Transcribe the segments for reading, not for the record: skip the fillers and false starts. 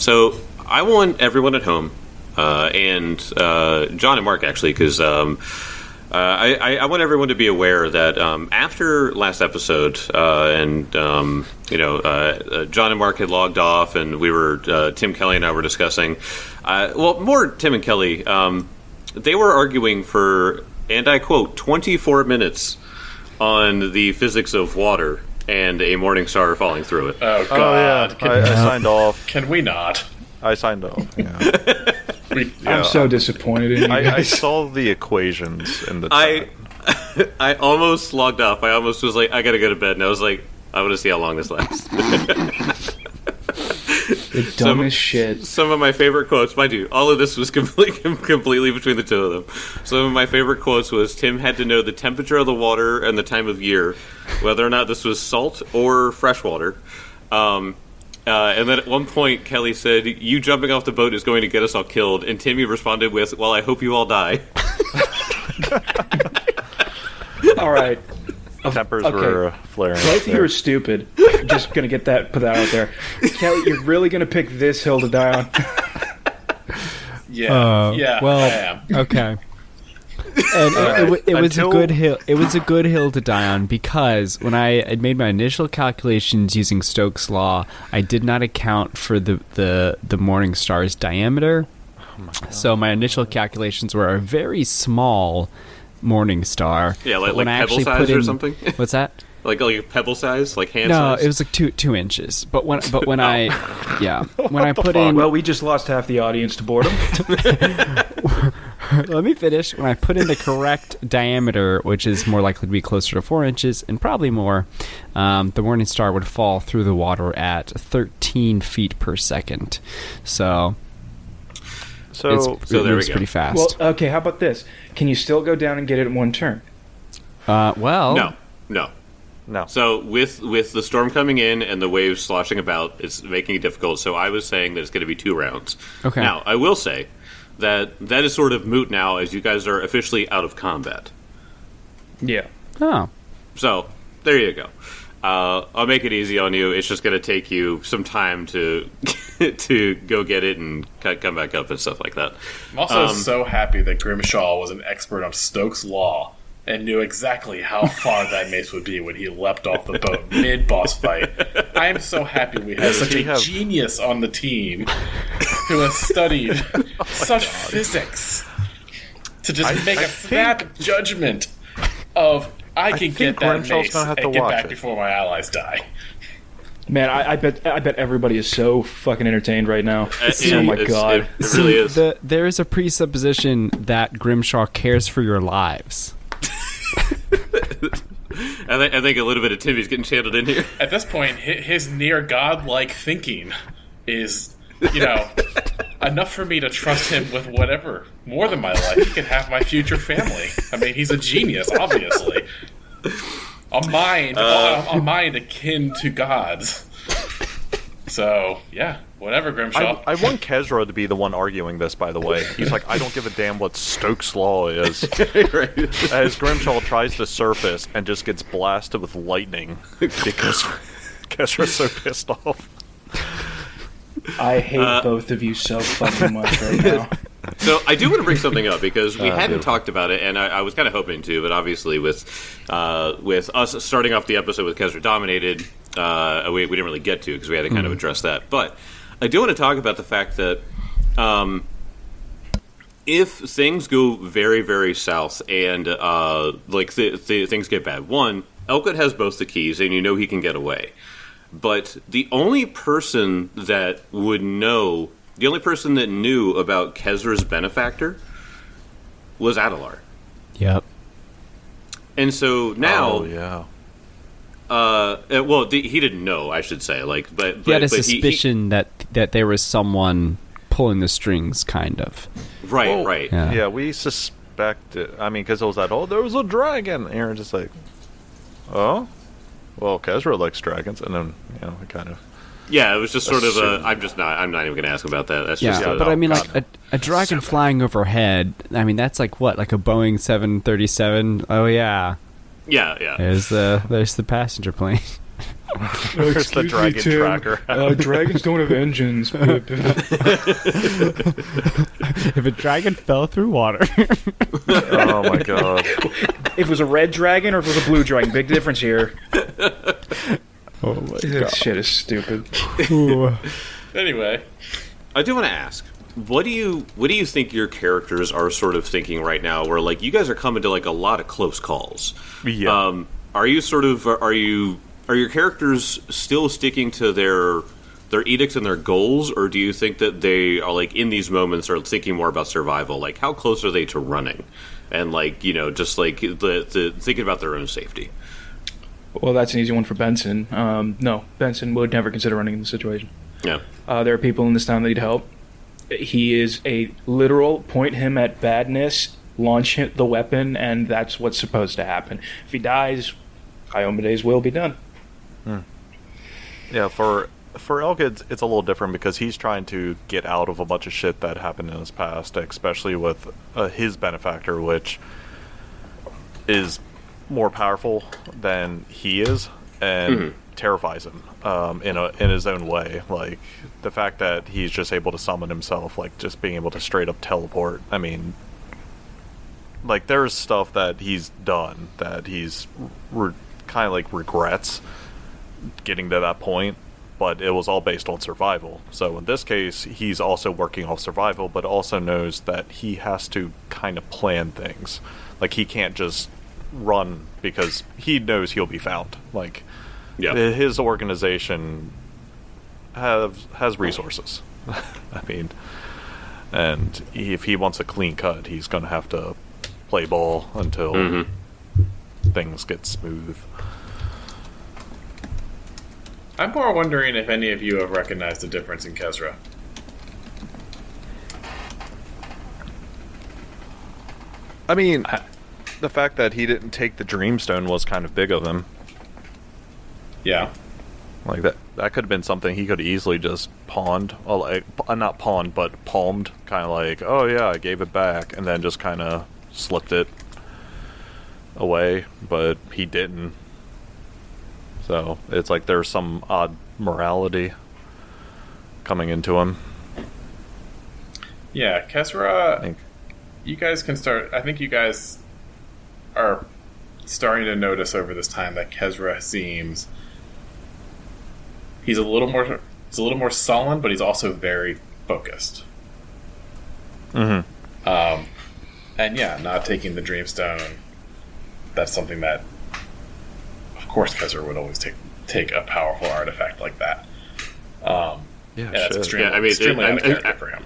So I want everyone at home, and John and Mark actually, because I want everyone to be aware that after last episode, John and Mark had logged off, and we were Tim Kelly and I were discussing. More Tim and Kelly. They were arguing for, and I quote, 24 minutes on the physics of water and a morning star falling through it. Oh, God. Oh, yeah. I signed off. Can we not? I signed off, yeah. I'm so disappointed in you guys. I saw the equations in the chat. I almost logged off. I almost was like, I gotta go to bed. And I was like, I want to see how long this lasts. The dumbest shit. Some of my favorite quotes, mind you, all of this was completely between the two of them. Some of my favorite quotes was, Tim had to know the temperature of the water and the time of year, whether or not this was salt or fresh water. And then at one point, Kelly said, you jumping off the boat is going to get us all killed. And Timmy responded with, well, I hope you all die. All right. Tempers were flaring. Both of you are stupid. Just going to put that out there. Kelly, you're really going to pick this hill to die on? Yeah, well, I am. Okay. And it was a good hill. It was a good hill to die on because when I had made my initial calculations using Stokes' law, I did not account for the morning star's diameter. So my initial calculations were a very small morning star. Yeah, like pebble size or something. What's that? Like pebble size, like hand size? size? It was like 2 inches. But when I put in, well, we just lost half the audience to boredom. Let me finish. When I put in the correct diameter, which is more likely to be closer to 4 inches and probably more, the morning star would fall through the water at 13 feet per second. So there we go. Pretty fast. Well, okay. How about this? Can you still go down and get it in one turn? Well, no. No. So with the storm coming in and the waves sloshing about, it's making it difficult. So I was saying that it's going to be 2 rounds. Okay. Now, I will say that is sort of moot now as you guys are officially out of combat. Yeah. Oh. So, there you go. I'll make it easy on you. It's just going to take you some time to to go get it and come back up and stuff like that. I'm also so happy that Grimshaw was an expert on Stokes' law and knew exactly how far that mace would be when he leapt off the boat mid-boss fight. I am so happy we have such a genius on the team who has studied such physics to just make a snap judgment of I can get that mace and get back before my allies die. Man, I bet everybody is so fucking entertained right now. Oh my god. It really is. There is a presupposition that Grimshaw cares for your lives. I think a little bit of Timmy's getting channeled in here. At this point, his near godlike thinking is, enough for me to trust him with whatever, more than my life. He can have my future family. I mean, he's a genius, obviously. A mind akin to God's. So, yeah, whatever, Grimshaw. I want Kezra to be the one arguing this, by the way. He's like, I don't give a damn what Stokes' law is. Right. As Grimshaw tries to surface and just gets blasted with lightning because Kezra's so pissed off. I hate both of you so fucking much right now. So I do want to bring something up because we hadn't talked about it, and I was kind of hoping to, but obviously with us starting off the episode with Kezra dominated, we didn't really get to because we had to kind of address that. But I do want to talk about the fact that if things go very, very south and things get bad, one, Elkwood has both the keys, and he can get away. But the only person that would know, the only person that knew about Kezra's benefactor was Adelar. Yep. And so now, he didn't know, I should say. But he had a suspicion that there was someone pulling the strings, kind of. Right, right. Yeah, we suspected. I mean, because it was that, there was a dragon. And Aaron's just like, oh? Well, Kezra likes dragons, and then it kind of. Yeah, it was just sort of I'm not even going to ask about that. That's just. But I mean, like a dragon flying overhead. I mean, that's like what, like a Boeing 737. Oh yeah. Yeah. There's the passenger plane. Where's the dragon tracker? Dragons don't have engines. If a dragon fell through water. Oh my god. If it was a red dragon or if it was a blue dragon, big difference here. Oh my This shit is stupid. Anyway, I do want to ask, what do you think your characters are sort of thinking right now? Where like you guys are coming to like a lot of close calls. Yeah. Are your characters still sticking to their edicts and their goals, or do you think that they are like in these moments are thinking more about survival? Like how close are they to running, and like just like the thinking about their own safety? Well, that's an easy one for Benson. No, Benson would never consider running in this situation. Yeah. There are people in this town that need help. He is a literal point him at badness, launch the weapon, and that's what's supposed to happen. If he dies, Iomedes will be done. Yeah, for Elk, it's a little different because he's trying to get out of a bunch of shit that happened in his past, especially with his benefactor, which is more powerful than he is and terrifies him in his own way. Like the fact that he's just able to summon himself, like just being able to straight up teleport. I mean, like there's stuff that he's done that he's kind of like regrets getting to that point, but it was all based on survival. So in this case, he's also working off survival, but also knows that he has to kind of plan things. Like he can't just run because he knows he'll be found. Like his organization has resources. I mean, and if he wants a clean cut, he's going to have to play ball until things get smooth. I'm more wondering if any of you have recognized the difference in Kezra. I mean, the fact that he didn't take the Dreamstone was kind of big of him. Yeah. Like that could have been something he could easily just pawned, or like, not pawned, but palmed, kind of like, oh yeah, I gave it back, and then just kind of slipped it away, but he didn't. So it's like there's some odd morality coming into him. Yeah, Kezra, you guys can start. I think you guys are starting to notice over this time that Kezra seems he's a little more sullen, but he's also very focused. And yeah, not taking the Dreamstone. That's something that, of course, Kezra would always take a powerful artifact like that. That's extremely out of character for him.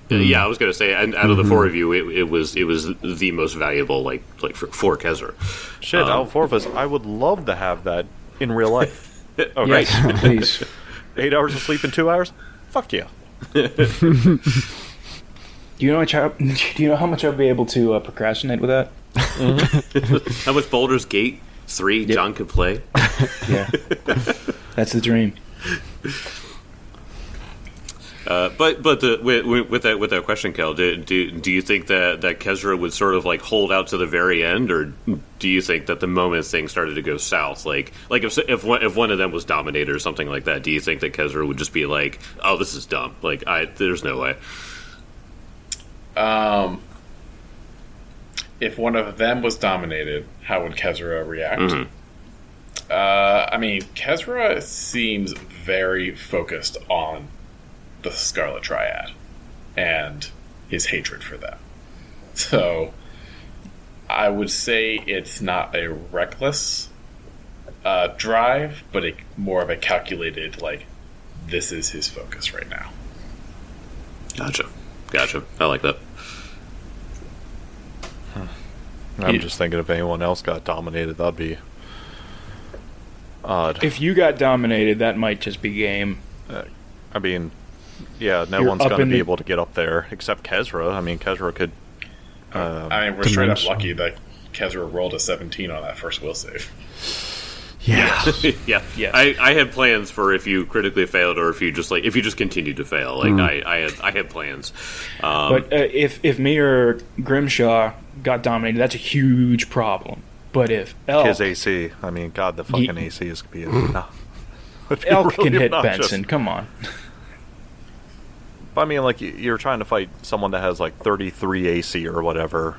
Yeah, I was going to say, and out of the four of you, it was the most valuable, like for Kezra. Shit, out of four of us, I would love to have that in real life. Oh, right. Yes, please. 8 hours of sleep in 2 hours? Fuck yeah. Do you know how much I'll be able to procrastinate with that? How much Baldur's Gate 3 John could play? Yeah, that's the dream. But with that question, Kel, do you think that Kezra would sort of like hold out to the very end, or do you think that the moment things started to go south, like if one of them was dominated or something like that, do you think that Kezra would just be like, oh, this is dumb, like there's no way? If one of them was dominated, how would Kezra react? I mean, Kezra seems very focused on the Scarlet Triad and his hatred for them. So I would say it's not a reckless drive, but more of a calculated, like, this is his focus right now. Gotcha. I like that. I'm just thinking if anyone else got dominated, that'd be odd. If you got dominated, that might just be game. I mean, yeah, no You're one's up going to in be the- able to get up there except Kezra. I mean, Kezra could... I mean, we're straight up lucky that Kezra rolled a 17 on that first will save. Yeah. Yeah. Yes. I had plans for if you critically failed, or if you just continued to fail. Like I had plans. But if me or Grimshaw got dominated, that's a huge problem. But if Elk, His AC. I mean, God, the fucking AC is be no. Elk really can hit obnoxious. Benson, come on. But I mean, like, you're trying to fight someone that has like 33 AC or whatever,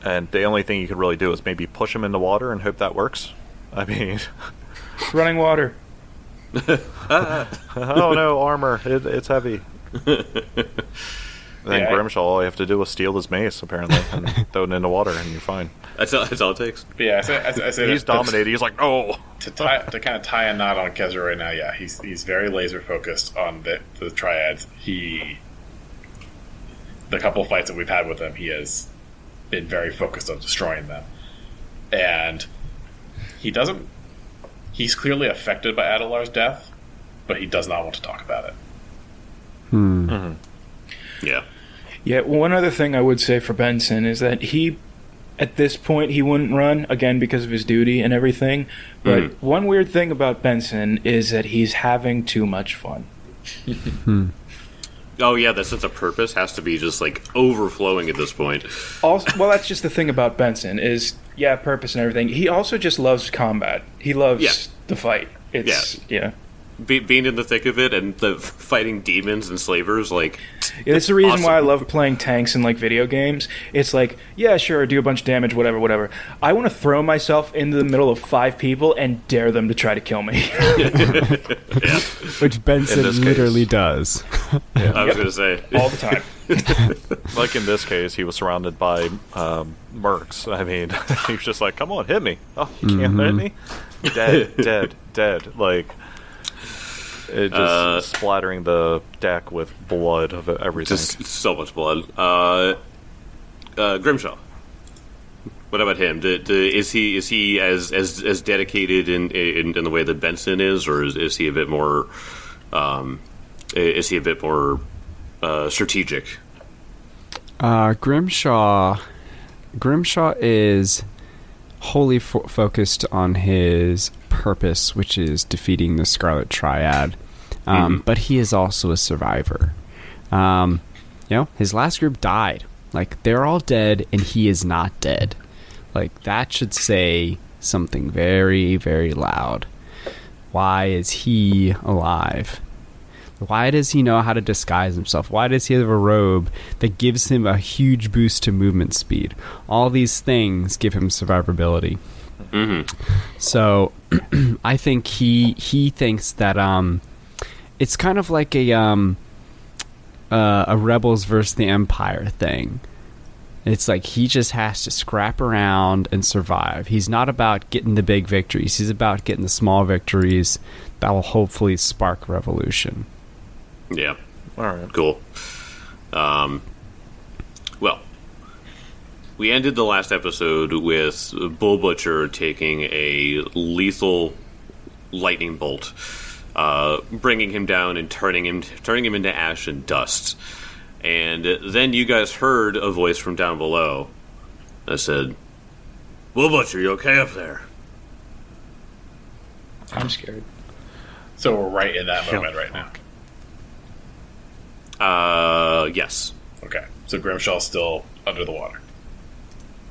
and the only thing you could really do is maybe push him in the water and hope that works. I mean, Running water. oh no, armor! It's heavy. Then Grimshaw, all you have to do is steal his mace, apparently, and throw it in the water, and you're fine. That's all it takes. But yeah, I say He's dominated. He's like, oh. To kind of tie a knot on Kezra right now. Yeah, he's very laser focused on the triads. The couple fights that we've had with him, he has been very focused on destroying them, and he doesn't. He's clearly affected by Adelar's death, but he does not want to talk about it. Mm-hmm. Yeah. Yeah, one other thing I would say for Benson is that he, at this point, he wouldn't run, again, because of his duty and everything. But one weird thing about Benson is that he's having too much fun. Oh, yeah, that sense of purpose has to be just, like, overflowing at this point. Also, well, that's just the thing about Benson is, yeah, purpose and everything. He also just loves combat. He loves the fight. Yeah. Being in the thick of it and the fighting demons and slavers, like... Yeah, that's the reason awesome. why I love playing tanks in, like, video games. It's like, yeah, sure, do a bunch of damage, whatever. I want to throw myself into the middle of 5 people and dare them to try to kill me. Yeah. Which Benson literally does. I was going to say. All the time. Like in this case, he was surrounded by mercs. I mean, he was just like, come on, hit me. Oh, you can't hit me? Dead. Like... It just splattering the deck with blood of everything. Just so much blood. Grimshaw. What about him? Is he as dedicated in the way that Benson is, or is he a bit more? Is he a bit more strategic? Grimshaw is wholly focused on his purpose, which is defeating the Scarlet Triad. But he is also a survivor. His last group died. Like, they're all dead, and he is not dead. Like, that should say something very, very loud. Why is he alive? Why does he know how to disguise himself? Why does he have a robe that gives him a huge boost to movement speed? All these things give him survivability. So, I think he thinks that it's kind of like a Rebels versus the Empire thing. It's like he just has to scrap around and survive. He's not about getting the big victories. He's about getting the small victories that will hopefully spark revolution. Yeah. All right. Cool. Well, we ended the last episode with Bullbutcher taking a lethal lightning bolt, bringing him down and turning him into ash and dust. And then you guys heard a voice from down below that said, "Bullbutcher, you okay up there?" I'm scared. So we're right in that moment right now. Yes. Okay. So Grimshaw's still under the water.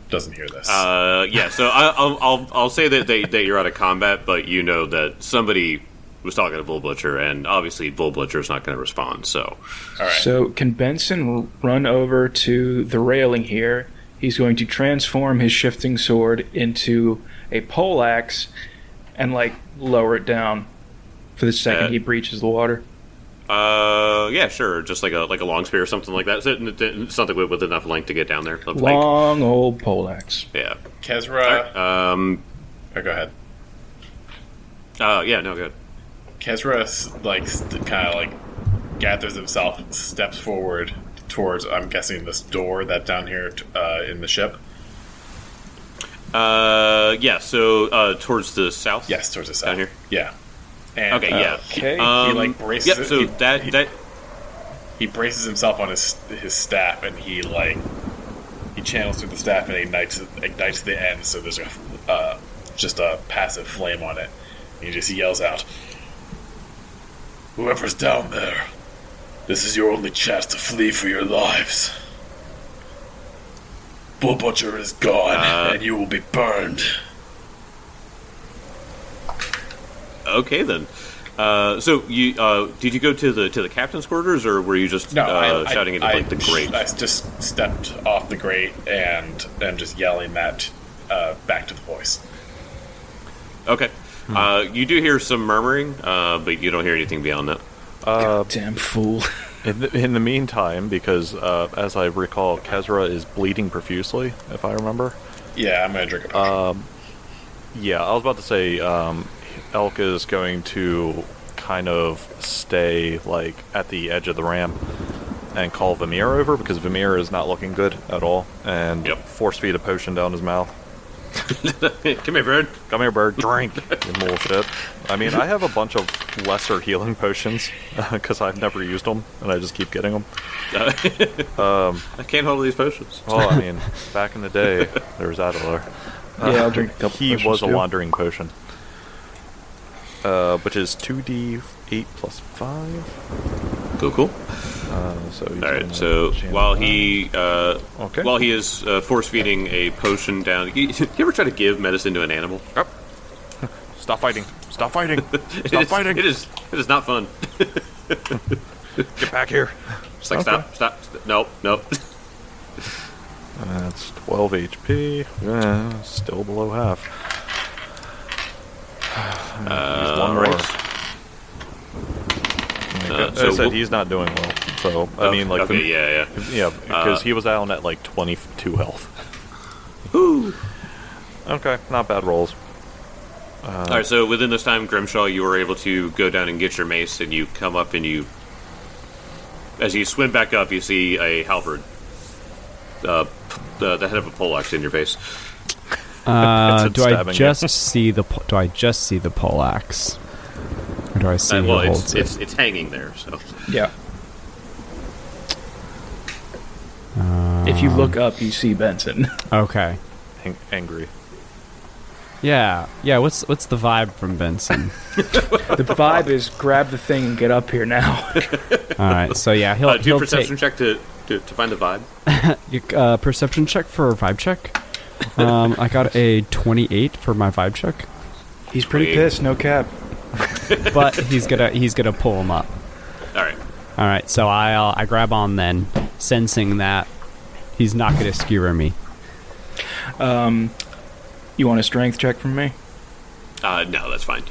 Doesn't hear this. Yeah. So I'll say that you're out of combat, but you know that somebody was talking to Bullbutcher, and obviously Bullbutcher's not going to respond. So, all right. So can Benson run over to the railing here? He's going to transform his shifting sword into a poleaxe and lower it down for the second he breaches the water. Yeah, sure. Just like a long spear or something like that. Something with enough length to get down there. Long old poleaxe. Yeah. Kezra. Right. Go ahead. Yeah. No. Good. Kezra kind of gathers himself, steps forward towards, I'm guessing, this door that's down here in the ship. Yeah. So towards the south. Yes, towards the south. Down here. Yeah. And, okay. Yeah. Okay. He braces. Yep. So he braces himself on his staff, and he channels through the staff and ignites the end. So there's just a passive flame on it. And he just yells out, "Whoever's down there, this is your only chance to flee for your lives." Bullbutcher is gone, and you will be burned. Okay then. So you did you go to the captain's quarters, or were you just shouting into like the grate? I just stepped off the grate and just yelling that back to the voice. Okay. You do hear some murmuring, but you don't hear anything beyond that. Goddamn fool. In the meantime, because as I recall, Kezra is bleeding profusely, if I remember. Yeah, I'm gonna drink a potion. Yeah, I was about to say, Elk is going to kind of stay like at the edge of the ramp and call Vamir over, because Vamir is not looking good at all, and force feed a potion down his mouth. Come here, bird. Come here, bird. Drink. You little shit. I mean, I have a bunch of lesser healing potions because I've never used them, and I just keep getting them. I can't hold these potions. Well, I mean, back in the day, there was Adler. Yeah, I'll drink a couple He potions was a too. wandering potion. Which is 2d8 plus 5. Cool. So he's Alright, so while he Okay. while he is force feeding a potion down, you ever try to give medicine to an animal? Yep. Stop fighting! Stop fighting! Stop fighting! It is not fun. Get back here! It's like stop. Nope. That's 12 HP. Still below half. He's one more. Right. I said he's not doing well. So I mean, like, okay, yeah, because he was down at like 22 health. Woo. Okay, not bad rolls. All right, so within this time, Grimshaw, you were able to go down and get your mace, and you come up and as you swim back up, you see a halberd, the head of a poleaxe in your face. Do I just see the poleaxe, or do I see who holds it? It's hanging there. So Yeah. If you look up, you see Benson. Okay. Angry. Yeah. What's the vibe from Benson? The vibe is grab the thing and get up here now. All right. So yeah, he'll do a perception check to find the vibe. Perception check for a vibe check. I got a 28 for my vibe check, He's pretty pissed, no cap. but he's gonna pull him up. All right. So I grab on then, sensing that he's not gonna skewer me. You want a strength check from me? No, that's fine.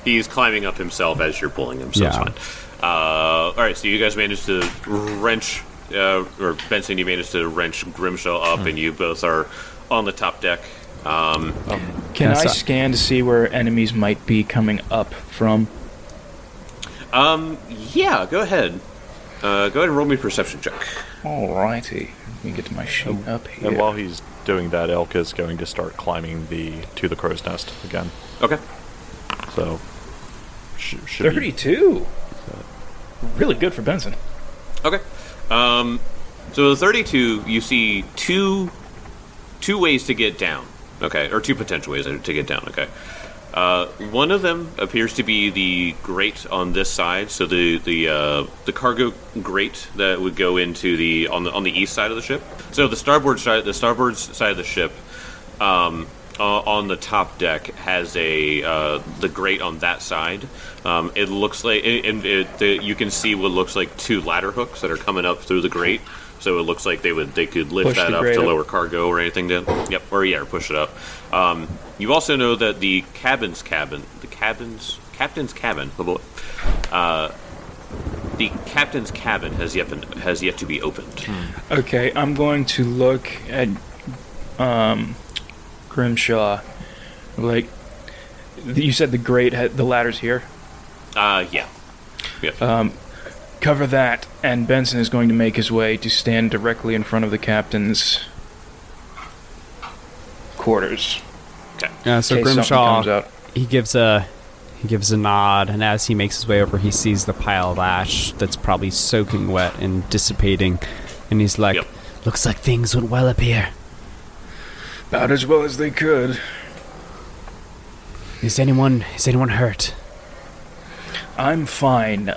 He's climbing up himself as you're pulling him, so it's fine. All right, so you guys managed to wrench, or Benson, you managed to wrench Grimshaw up, and you both are on the top deck. Can I scan to see where enemies might be coming up from? Yeah, go ahead. Go ahead and roll me a perception check. Alrighty. Let me get to my sheet up here. And while he's doing that, Elk is going to start climbing to the crow's nest again. Okay. So, should 32. Really good for Benson. Okay. So the 32, you see two ways to get down. Okay, or two potential ways to get down. Okay. One of them appears to be the grate on this side, so the cargo grate that would go into on the east side of the ship. So the starboard side of the ship, on the top deck has the grate on that side. It looks like, you can see what looks like two ladder hooks that are coming up through the grate. So it looks like they could lift Push that the up grate to up. lower cargo or anything. Or push it up. You also know that the captain's cabin, the captain's cabin has yet to be opened. Okay, I'm going to look at Grimshaw. Like, you said the grate had the ladders here? Yeah. Cover that, and Benson is going to make his way to stand directly in front of the captain's quarters. Okay. Yeah. So In case something Grimshaw, comes out. he gives a nod, and as he makes his way over, he sees the pile of ash that's probably soaking wet and dissipating, and he's like, Yep. "Looks like things went well up here. About as well as they could. Is anyone hurt?" I'm fine.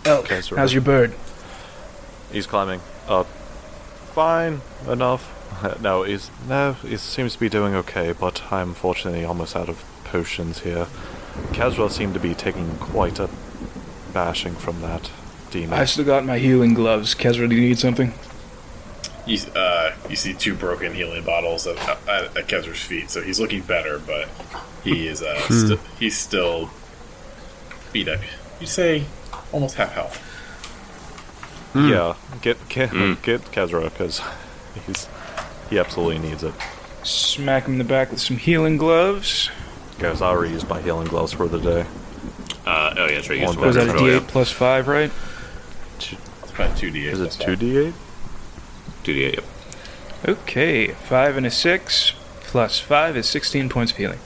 Elk, Okay, so how's your bird? He's climbing up fine enough. No, he seems to be doing okay, but I'm fortunately almost out of potions here. Caswell seemed to be taking quite a bashing from that demon. I still got my healing gloves. Kezra, do you need something? You see 2 broken healing bottles at Kezra's feet, so he's looking better, but he is he's still beat up. You'd say almost half health. Yeah, get Kezra, because he absolutely needs it. Smack him in the back with some healing gloves. Guys, I already used my healing gloves for the day. Oh yeah, that's right. Was that a D8 plus 5, right? It's probably 2d8. Is it 2d8? 2d8, yep. Okay, 5 and a 6 plus 5 is 16 points of healing.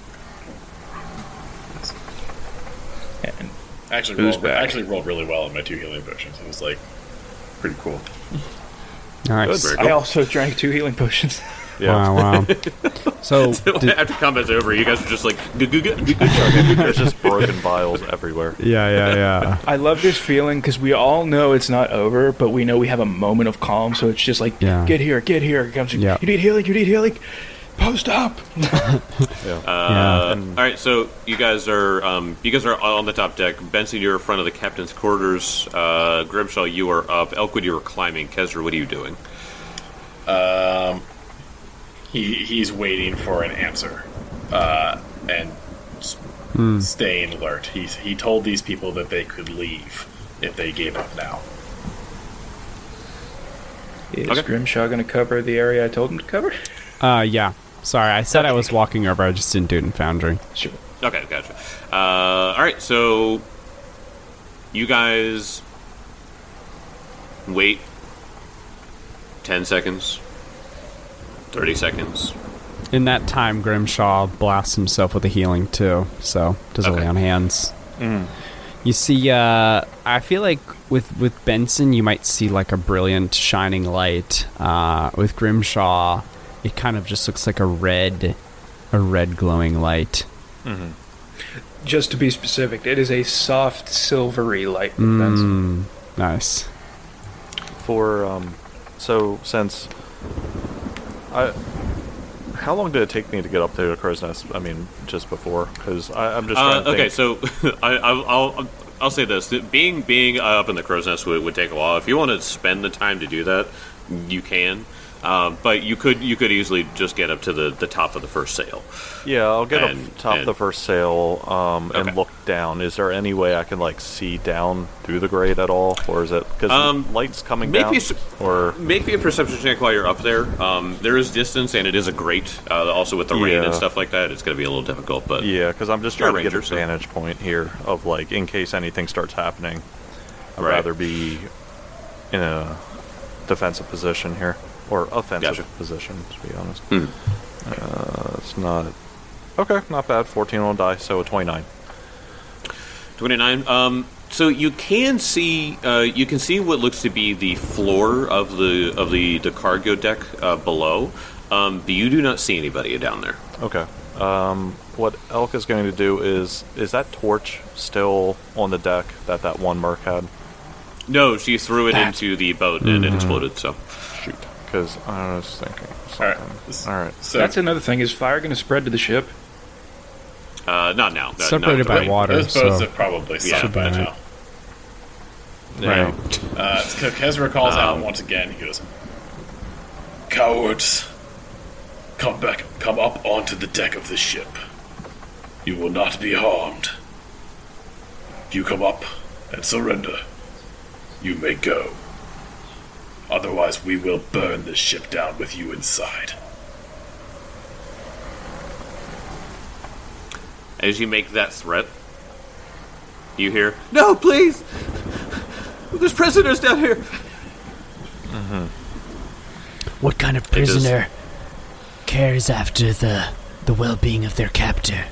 And actually rolled really well on my 2 healing potions. It was like pretty cool. Nice. Good, I also drank 2 healing potions. Yeah. Wow. So, After combat's over, you guys are just like, There's just broken vials everywhere. yeah. I love this feeling because we all know it's not over, but we know we have a moment of calm. So it's just like, get here. It comes. Yeah. You need healing. Post up. All right, so you guys are on the top deck. Benson, you're in front of the captain's quarters. Grimshaw, you are up. Elkwood, you are climbing. Kezra, what are you doing? He's waiting for an answer, and staying alert. He told these people that they could leave if they gave up now. Is Grimshaw going to cover the area I told him to cover? Yeah. Sorry, I said I was walking over. I just didn't do it in Foundry. Sure. Okay, gotcha. All right, so you guys wait 10 seconds, 30 seconds. In that time, Grimshaw blasts himself with a healing, too. So, does it lay on hands. You see, I feel like with Benson, you might see like a brilliant shining light. With Grimshaw, it kind of just looks like a red glowing light. Mm-hmm. Just to be specific, it is a soft silvery light with Benson. Nice. So since how long did it take me to get up to the crow's nest? I mean, just before, because I'm just trying to think. So I'll say this: being up in the crow's nest would take a while. If you want to spend the time to do that, you can. But you could easily just get up to the top of the first sail. Yeah, I'll get up top of the first sail and look down. Is there any way I can like see down through the grate at all, or is it because light's coming down? Or make me a perception check while you're up there. There is distance, and it is a grate. Also with the rain and stuff like that, it's going to be a little difficult. But yeah, because I'm just trying to get a vantage point here of like in case anything starts happening. I'd rather be in a defensive position here. Or offensive position, to be honest. It's not... Okay, not bad. 14 on die, so a 29. 29. So you can see what looks to be the floor of the cargo deck below, but you do not see anybody down there. Okay. What Elk is going to do is that torch still on the deck that one merc had? No, she threw it into the boat and it exploded, so... Shoot. Because I was thinking something. All right. So that's another thing. Is fire going to spread to the ship? Not now. Separated by water. Those boats have probably sunk by now. Right. So Kezra calls out once again. He goes, "Cowards, come up onto the deck of the ship. You will not be harmed. If you come up and surrender, you may go. Otherwise, we will burn the ship down with you inside." As you make that threat, you hear, "No, please! There's prisoners down here!" What kind of prisoner cares after the well-being of their captor?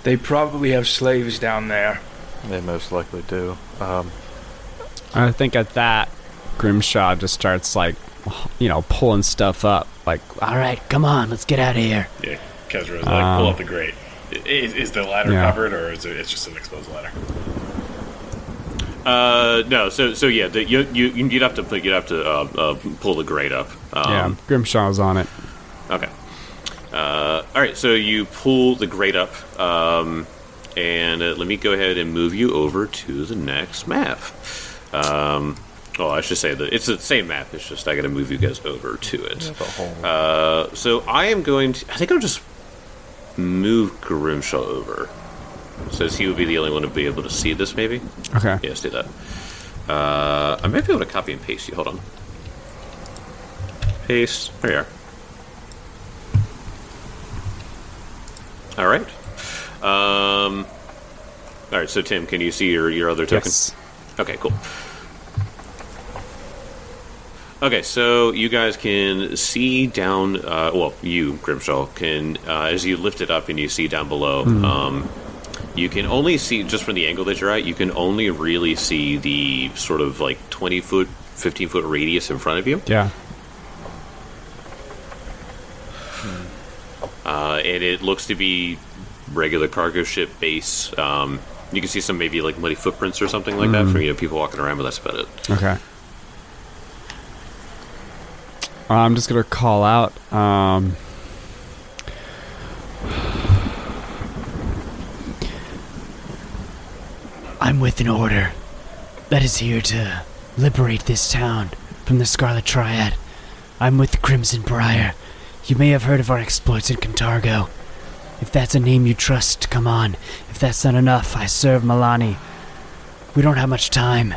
They probably have slaves down there. They most likely do. I think at that, Grimshaw just starts like, pulling stuff up. Like, all right, come on, let's get out of here. Yeah, Kezra is like, pull up the grate. Is the ladder covered, or it's just an exposed ladder? No. So yeah, you'd have to pull the grate up. Yeah, Grimshaw's on it. Okay. All right. So you pull the grate up, and let me go ahead and move you over to the next map. I should say that it's the same map. It's just I got to move you guys over to it. So I am going to. I think I'll just move Grimshaw over. Says he would be the only one to be able to see this, maybe? Okay. Yeah, let's do that. I might be able to copy and paste you. Hold on. Paste. There you are. All right. All right, so Tim, can you see your other token? Yes. Okay, cool. Okay, so you guys can see down... you, Grimshaw, can... as you lift it up and you see down below... you can only see, just from the angle that you're at, you can only really see the sort of like 20-foot, 15-foot radius in front of you. Yeah. And it looks to be regular cargo ship base. You can see some maybe like muddy footprints or something like that from people walking around, but that's about it. Okay. I'm just going to call out... I'm with an order that is here to liberate this town from the Scarlet Triad. I'm with the Crimson Briar. You may have heard of our exploits in Cantargo. If that's a name you trust, come on. If that's not enough, I serve Milani. We don't have much time.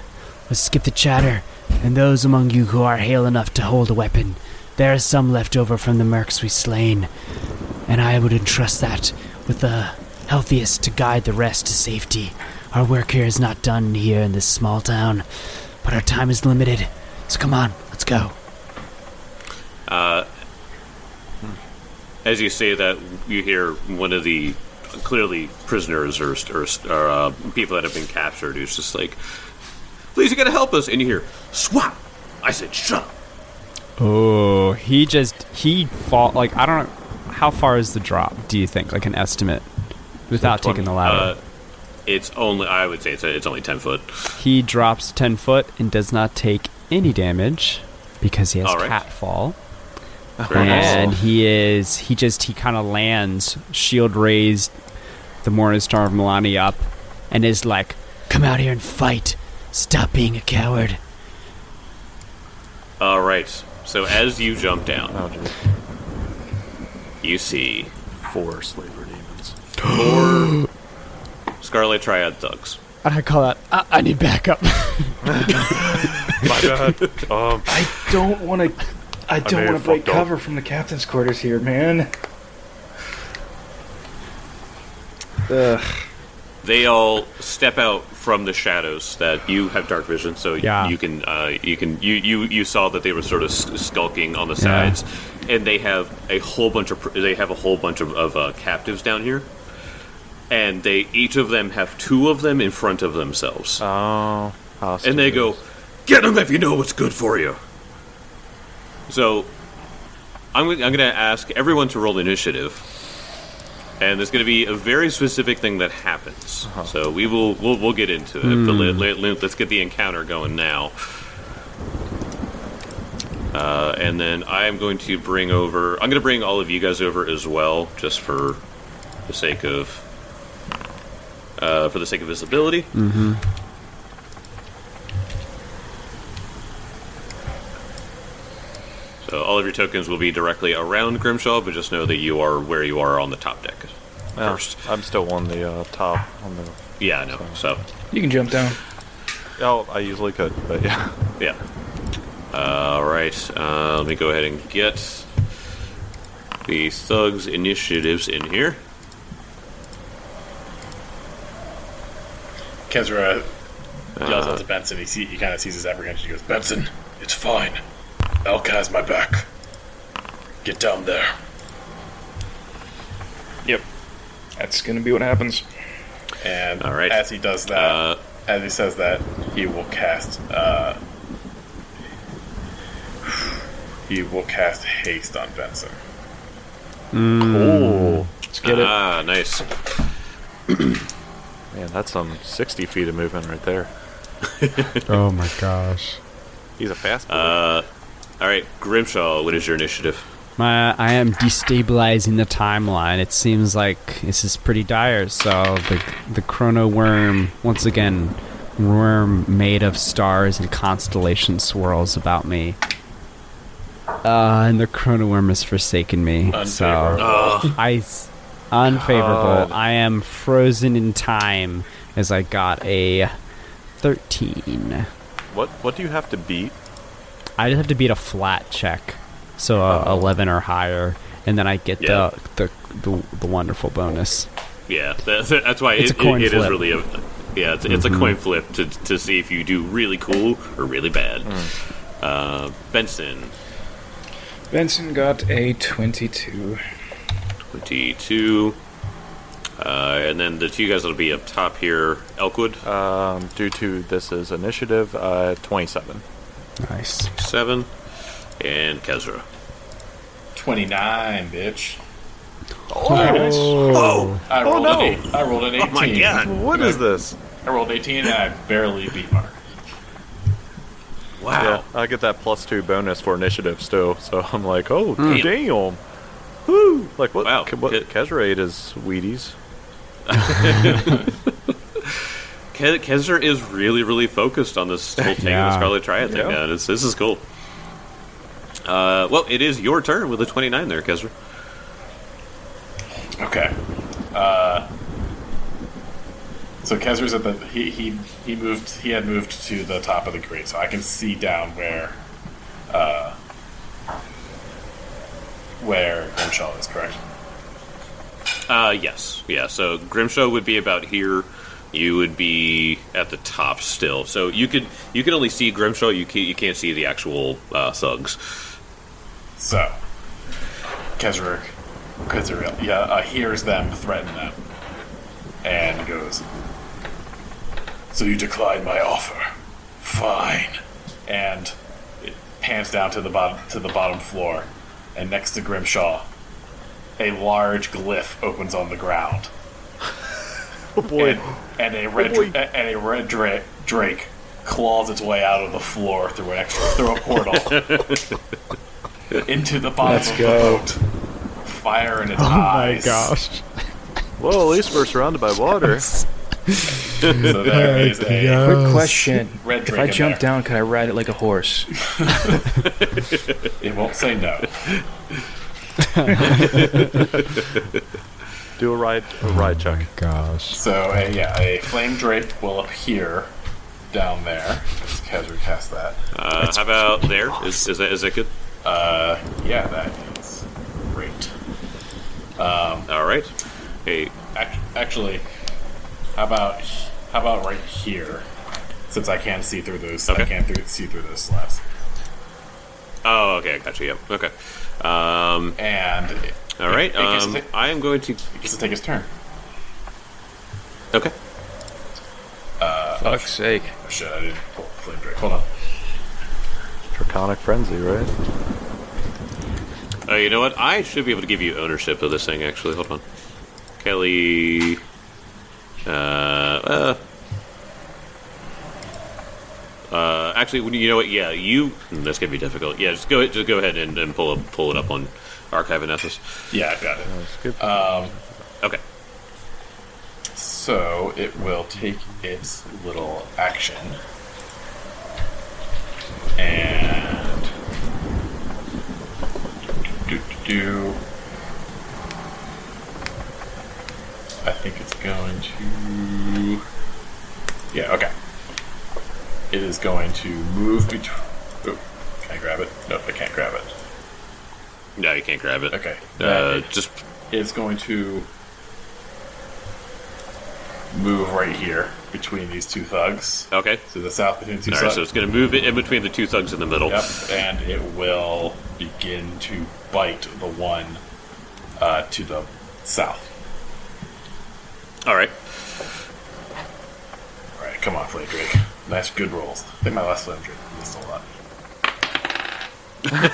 Let's skip the chatter, and those among you who are hale enough to hold a weapon. There is some left over from the mercs we slain, and I would entrust that with the healthiest to guide the rest to safety. Our work here is not done here in this small town, but our time is limited. So come on, let's go. As you say that, you hear one of the clearly prisoners or people that have been captured who's just like, "Please, you gotta help us!" And you hear, "Swap!" I said, "Shut up!" Oh, he fall. Like, I don't know. How far is the drop, do you think? Like an estimate? Without taking the ladder. It's only, I would say it's only 10 foot. He drops 10 foot and does not take any damage because he has All right. catfall. Very And nice. he kind of lands, shield raised, the Morningstar of Milani up, and is like, Come out here and fight. Stop being a coward. All right. So as you jump down, you see 4 slaver demons. 4 Scarlet Triad thugs. I call that, I need backup. My bad. I don't want to break cover from the captain's quarters here, man. Ugh. They all step out from the shadows. That you have dark vision, so Yeah. you saw that they were sort of skulking on the sides, and they have a whole bunch of captives down here, and each of them have 2 of them in front of themselves, Oh. and they go, "Get them if you know what's good for you." So I'm going to ask everyone to roll initiative. And there's going to be a very specific thing that happens. So we'll get into it. But let's get the encounter going now. And then I'm going to bring all of you guys over as well, just for the sake of visibility. Mm-hmm. So all of your tokens will be directly around Grimshaw, but just know that you are where you are on the top deck first. I'm still on the top. Yeah, I know. So You can jump down. Oh, I usually could, but yeah. yeah. All right. Let me go ahead and get the thugs initiatives in here. Kezra yells out to Benson. He kind of sees his apprehension. He goes, "Benson, it's fine. Elka has my back. Get down there." Yep. That's going to be what happens. And All right. as he does that, as he says that, he will cast haste on Benson. Oh, Let's get it. Nice. man, that's some 60 feet of movement right there. Oh my gosh. He's a fast boy. All right, Grimshaw, what is your initiative? I am destabilizing the timeline. It seems like this is pretty dire. So the chrono worm, once again, worm made of stars and constellation swirls about me. And the chrono worm has forsaken me. Unfavorable. Unfavorable. God. I am frozen in time as I got a 13. What do you have to beat? I just have to beat a flat check, so 11 or higher, and then I get the wonderful bonus. Yeah, that's why It's it a coin is flip. really it's a coin flip to see if you do really cool or really bad. Benson. Benson got a 22. 22. And then the two guys that'll be up top here, Elkwood. Due to this is initiative, 27. Nice. 7. And Kezra. 29, bitch. Oh. I rolled no. an 8. I rolled an 18. Oh my god. What is this? I rolled 18 and I barely beat Mark. Wow. Yeah, I get that +2 bonus for initiative still, so I'm like, oh, Damn. damn. Woo! Like, what? Wow. What Kezra ate is Wheaties. Kezra is really, really focused on this whole thing of the Scarlet Triad thing. Yeah. This is cool. Well, it is your turn with a 29 there, Kezra. Okay. So Kezra's at the he had moved to the top of the grate, so I can see down where Grimshaw is, correct? Yes. Yeah, so Grimshaw would be about here. You would be at the top still. So you can only see Grimshaw, you can't see the actual thugs. So Kezra hears them threaten them and goes, "So you declined my offer? Fine." And it pans down to the bottom floor, and next to Grimshaw, a large glyph opens on the ground. Oh boy. And a red drake claws its way out of the floor through a portal into the bottom of the boat. Fire in its eyes. Oh my gosh. Well, at least we're surrounded by water. So there is a Quick question. red If drake I in jump there. down, could I ride it like a horse? It won't say no. Do a ride check. Gosh. So a flame drake will appear down there. Kezra cast that. How about there? Is that good? Yeah, that is great. All right. Hey, Actually, how about right here? Since I can't see through those, Okay. I can't see through those slabs. oh, okay, I got you. Yep. Okay. And All right. it gets to I am going to. he gets to take his turn. Okay. Fuck's sake. Oh shit! I didn't pull the flame drake. Hold on. Draconic Frenzy, right? You know what? I should be able to give you ownership of this thing. Actually, hold on. Kelly. Actually, you know what? Yeah, that's gonna be difficult. Yeah, just go ahead and pull it up on Archive and Ethos. Yeah, I got it. Skip. Okay. So it will take its little action and do. I think it's going to. Yeah. Okay. It is going to move between. Oh, can I grab it? Nope, I can't grab it. No, you can't grab it. Okay. Just It's going to move right here between these two thugs. okay. To the south between two All right, thugs. so it's going to move it in between the two thugs in the middle. Yep, and it will begin to bite the one to the south. All right. All right, come on, Flame Drake. Nice, good rolls. I think my last Flame Drake missed a lot.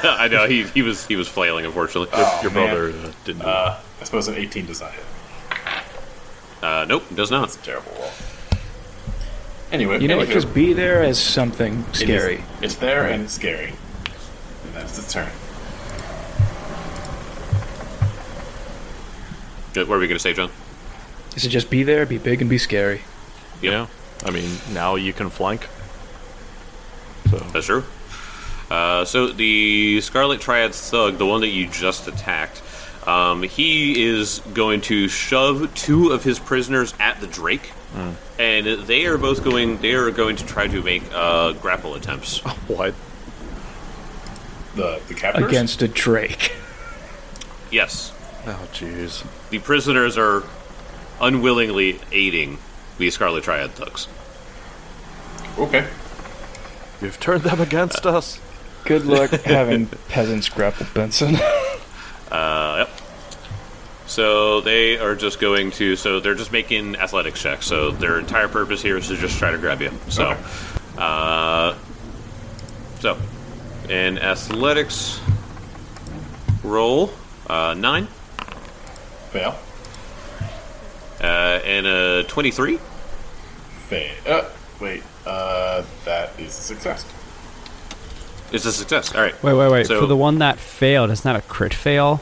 I know he was flailing. Unfortunately, Your man. brother didn't. I suppose an 18 does not hit. nope, does not. That's a terrible roll. Anyway, You know what? Just be there as something scary. It's there and it's scary. And that's its turn. What were we going to say, John? Is it just be there, be big, and be scary? Yeah. I mean, now you can flank. So That's true. So the Scarlet Triad Thug, the one that you just attacked, he is going to shove 2 of his prisoners at the Drake, and they are going to try to make grapple attempts. what? The captors? Against a Drake. Yes. Oh, jeez. The prisoners are unwillingly aiding the Scarlet Triad Thugs. Okay. You've turned them against us. Good luck having peasants grapple Benson. Yep. So they are just going to. So they're just making athletics checks. So their entire purpose here is to just try to grab you. So, so an athletics roll 9. Fail. And a 23. Fail. Wait. That is a success. It's a success. All right. Wait. So, For the one that failed, isn't that a crit fail?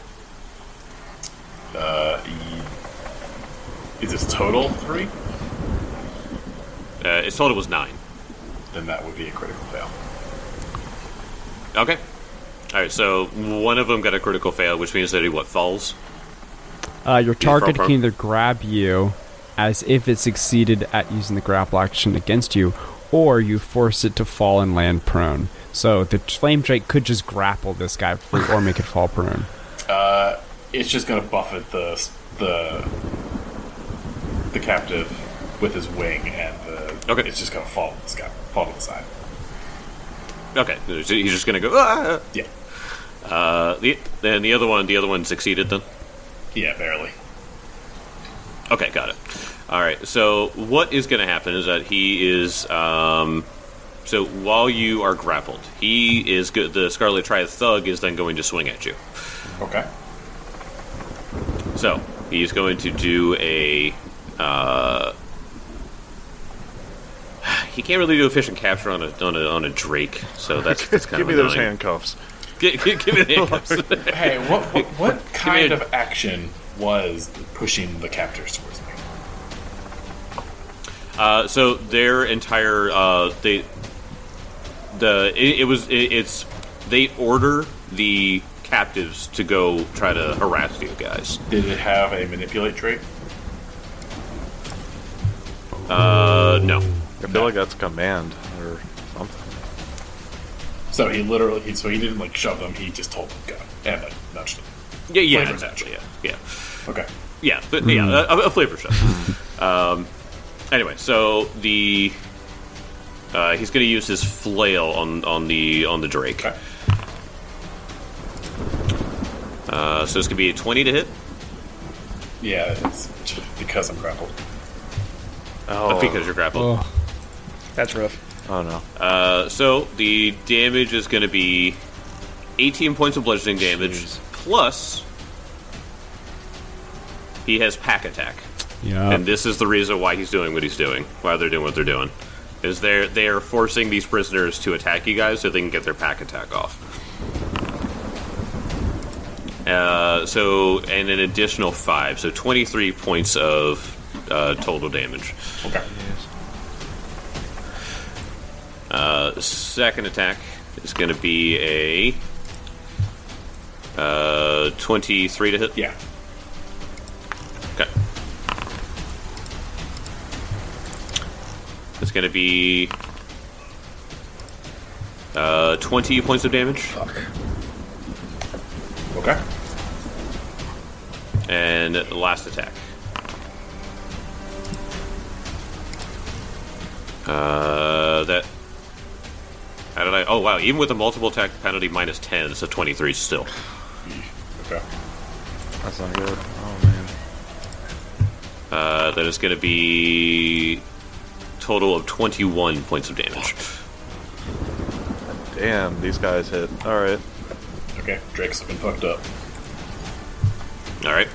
Is this total 3? its total was 9. Then that would be a critical fail. Okay. All right. So one of them got a critical fail, which means that he falls. Your target prone. can either grab you as if it succeeded at using the grapple action against you, or you force it to fall and land prone. So the Flame Drake could just grapple this guy free or make it fall prone. It's just going to buffet the captive with his wing, and it's just going to fall to the side. Okay. He's just going to go. Ah! Yeah. Then the other one succeeded then. Yeah, barely. Okay, got it. All right. So what is going to happen is that he is. So while you are grappled, the Scarlet Triad Thug is then going to swing at you. Okay. So he's going to do a. He can't really do a fish and capture on a Drake, so that's kind Give of me those annoying. handcuffs. Give me the handcuffs. Hey, what kind of action was pushing the captors towards me? So their entire they order the captives to go try to harass you guys. Did it have a manipulate trait? No. I feel like that's command or something. So he didn't like shove them. He just told them go and like nudged them. Yeah, Flavor exactly. nudge. Yeah. Okay. Yeah, but a flavor shot. Anyway, so he's going to use his flail on the Drake. Okay. So it's going to be a 20 to hit. Yeah, it's because I'm grappled. Oh, Because you're grappled. Oh, that's rough. Oh no. So the damage is going to be 18 points of bludgeoning damage, Jeez. plus he has pack attack. Yeah. And this is the reason why he's doing what he's doing, why they're doing what they're doing. Is they are forcing these prisoners to attack you guys so they can get their pack attack off. And an additional 5, so 23 points of total damage. Okay. Second attack is going to be a 23 to hit. Yeah. Okay. It's going to be 20 points of damage. Fuck. Okay. And the last attack. That. How did I? Oh wow! Even with the multiple attack penalty minus 10, it's a 23 still. Okay. That's not good. Oh man. That is going to be total of 21 points of damage. Damn, these guys hit. All right. Okay. Drake's looking fucked up. All right.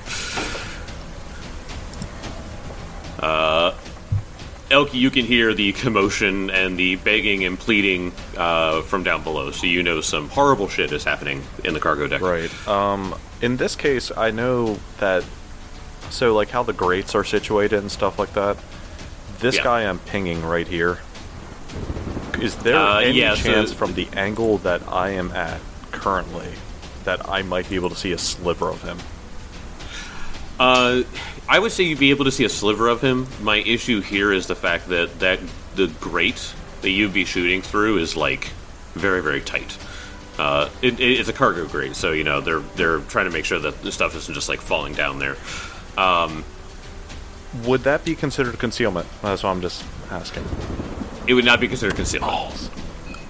Elk, you can hear the commotion and the begging and pleading from down below, so you know some horrible shit is happening in the cargo deck. Right. In this case, I know that... So, like, how the grates are situated and stuff like that. This guy I'm pinging right here. Is there any chance from the angle that I am at currently that I might be able to see a sliver of him? I would say you'd be able to see a sliver of him. My issue here is the fact that the grate that you'd be shooting through is, like, very, very tight. It's a cargo grate, so, you know, they're trying to make sure that the stuff isn't just, like, falling down there. Would that be considered concealment? That's what I'm just asking. It would not be considered concealment.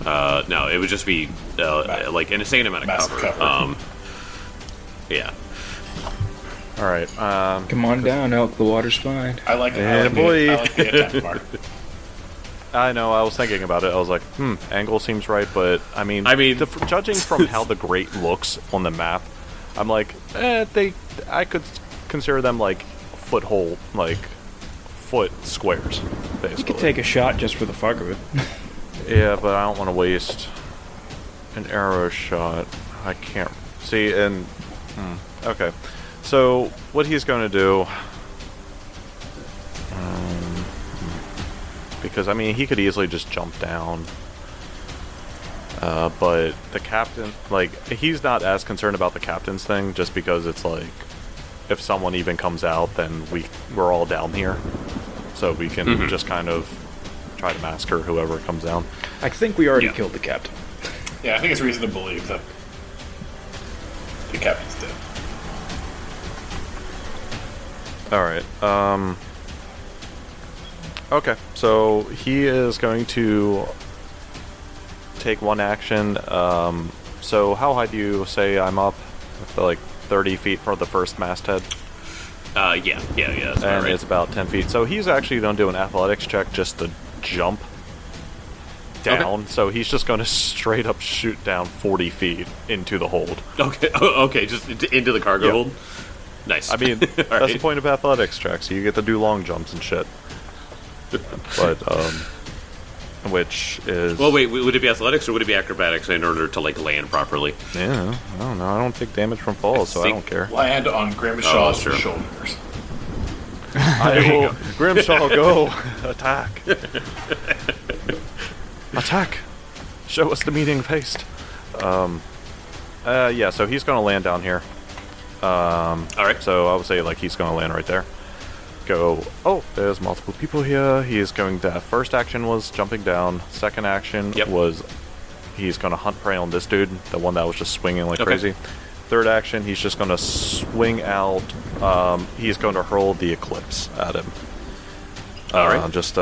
No, it would just be, like, an insane amount of cover. Yeah. Alright, Come on down, Elk. The water's fine. I like it. Yeah, boy. I like the attack mark. I know, I was thinking about it. I was like, angle seems right, but, I mean judging from how the grate looks on the map, I'm like, I could consider them, like, foothold, like, foot squares, basically. You could take a shot just for the fuck of it. Yeah, but I don't want to waste an arrow shot. I can't see, and okay. So what he's going to do, because I mean he could easily just jump down, but the captain, like, he's not as concerned about the captain's thing, just because it's like, if someone even comes out, then we're all down here, so we can just kind of try to massacre whoever comes down. I think we already killed the captain. Yeah, I think it's reason to believe that the captain's dead. Alright, okay, so he is going to take one action. So how high do you say I'm up? Like 30 feet from the first masthead? Yeah, that's and right. it's about 10 feet. So he's actually going to do an athletics check just to jump down. Okay. So he's just going to straight up shoot down 40 feet into the hold. Okay, just into the cargo hold? Nice. I mean, that's the point of athletics checks. You get to do long jumps and shit. But, which is... Well, wait, would it be athletics or would it be acrobatics in order to, like, land properly? Yeah, I don't know. I don't take damage from falls, so I don't care. Land on Grimshaw's shoulders. I will... Grimshaw, go! Attack! Attack! Show us the meeting of haste. Yeah, so he's going to land down here. Alright. So I would say, like, he's going to land right there. Go, oh, there's multiple people here. He's going to... First action was jumping down. Second action was... He's going to hunt prey on this dude. The one that was just swinging like crazy. Third action, he's just going to swing out. He's going to hurl the Eclipse at him. Alright. Just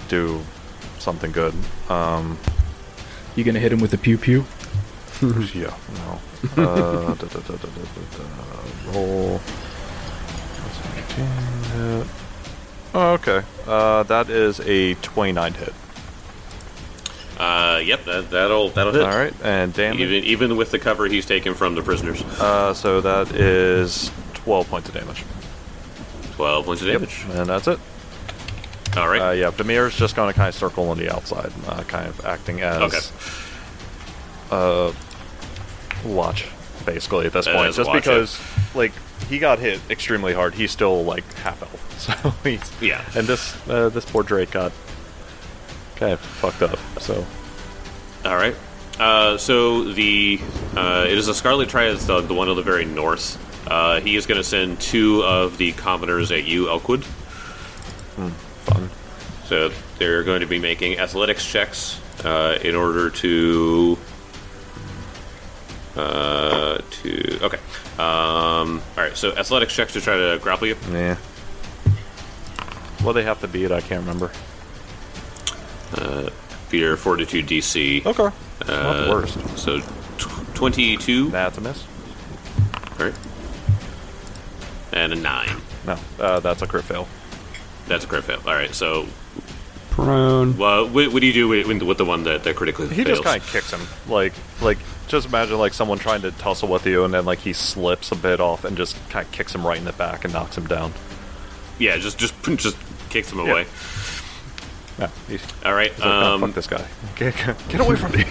do something good. You going to hit him with the pew-pew? Yeah, no. Roll. Oh, okay. That is a 29 hit. Yep, that'll hit. All right, and damage. Even with the cover he's taken from the prisoners. So that is 12 points of damage. 12 points of damage. Yep, and that's it. All right. Yeah, Vimir's just going to kind of circle on the outside, kind of acting as watch, basically, at this point. Just because, like, he got hit extremely hard. He's still, like, half elf. So he's... Yeah. And this poor Drake got kind of fucked up, so... Alright. So the... it is a Scarlet Triad, the one on the very north. He is going to send 2 of the commoners at you, Elkwood. Fun. So they're going to be making athletics checks in order to... Okay. Alright, so athletics checks to try to grapple you? Yeah. What they have to beat, I can't remember. Your Fortitude DC. Okay. Not the worst. So, 22? That's a miss. Alright. And a 9. No, that's a crit fail. That's a crit fail. Alright, so... Prone. Well, what do you do with the one that critically fails? He just kind of kicks him. Like, just imagine, like, someone trying to tussle with you, and then, like, he slips a bit off and just kind of kicks him right in the back and knocks him down. Yeah, just kicks him away. Yeah, he's All right. like, "No, fuck this guy. Get away from me,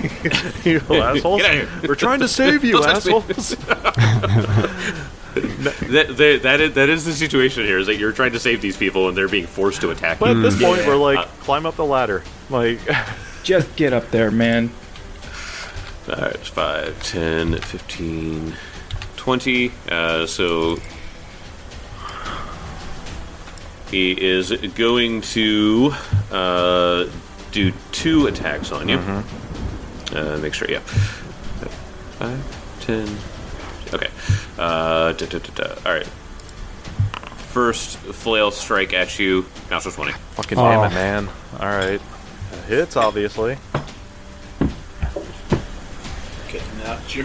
you assholes! Get out of here. We're trying to save you, Don't touch me." assholes. That is the situation here. Is that you're trying to save these people and they're being forced to attack But you. at this point, we're like, climb up the ladder. Like, Just get up there, man. All right, it's 5, 10, 15, 20. So he is going to do 2 attacks on you. Make sure, yeah. 5, 10. Okay. All right. First flail strike at you. Natural 20. fucking damn it, man. All right, hits obviously. Getting out your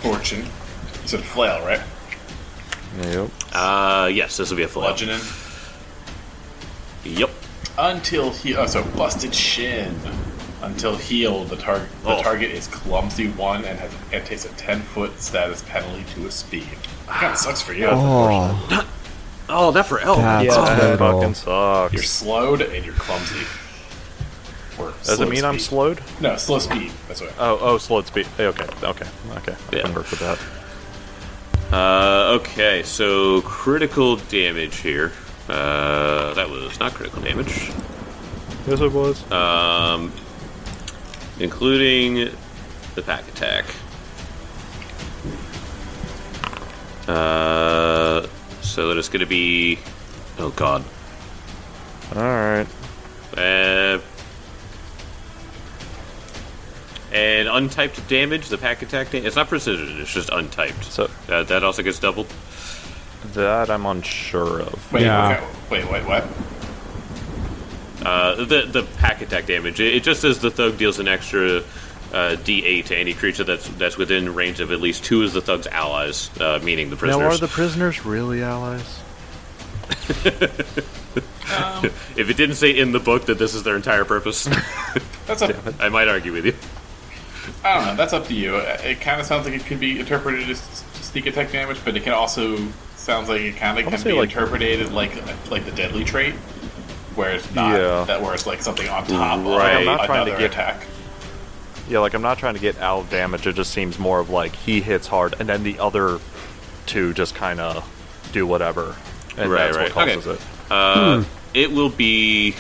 fortune. You said flail, right? Yep. Yes, this will be a flail. Bludgeoning. Yep. Until he so busted shin. Until healed, the target is clumsy 1 and takes a 10-foot status penalty to his speed. Kind of sucks for you. Oh, Oh, that for Elk. that's That brutal. fucking sucks. You're slowed and you're clumsy. Or Does slow it mean I'm speed. slowed? No, slow speed. That's what. Oh, slowed speed. Okay. I Yeah. can work with that. Okay, so critical damage here. That was not critical damage. Yes, it was. Including the pack attack. So that is going to be... Oh, God. All right. And untyped damage, the pack attack damage. It's not precision, it's just untyped. So That also gets doubled. that I'm unsure of. Wait, Yeah. okay. Wait, what? The pack attack damage. It just says the thug deals an extra D8 to any creature that's within range of at least 2 of the thug's allies, meaning the prisoners. Now, are the prisoners really allies? If it didn't say in the book that this is their entire purpose, That's up. I might argue with you. I don't know. That's up to you. It kind of sounds like it could be interpreted as sneak attack damage, but it can also sounds like it kind of can say, be like- interpreted like the deadly trait, where it's not Yeah. that where it's like something on top Right. of I'm not trying to another get- attack. Yeah, like I'm not trying to get out of damage. It just seems more of like he hits hard, and then the other 2 just kind of do whatever, and Right, that's right. what causes Okay. it. It will be...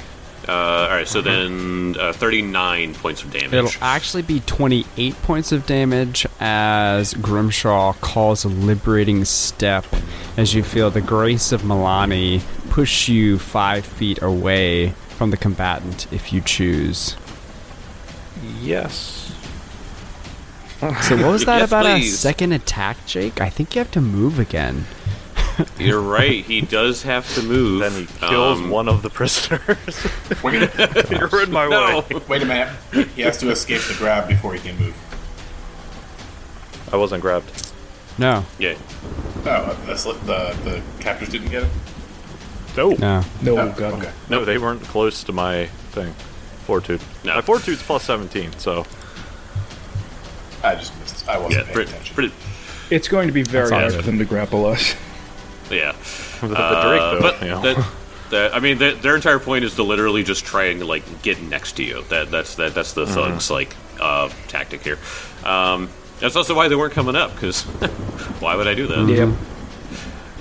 all right, so then 39 points of damage. It'll actually be 28 points of damage as Grimshaw calls a liberating step as you feel the grace of Milani push you 5 feet away from the combatant if you choose. Yes. So what was that Yes, about please. a second attack, Jake? I think you have to move again. You're right, he does have to move. Then he kills one of the prisoners. You're in my No! way. Wait a minute. He has to escape the grab before he can move. I wasn't grabbed. No. Yeah. Oh, the captors didn't get it. No. No. No, Oh, God. okay. No, they weren't close to my thing. Fortitude. No. My fortitude's plus 17, so I just missed. I wasn't Yeah, paying attention. pretty, It's going to be very all hard good. for them to grapple us. yeah. the Drake though. But you know. I mean, their entire point is to literally just try and like get next to you. That's the thugs like tactic here. That's also why they weren't coming up, because why would I do that? Yep.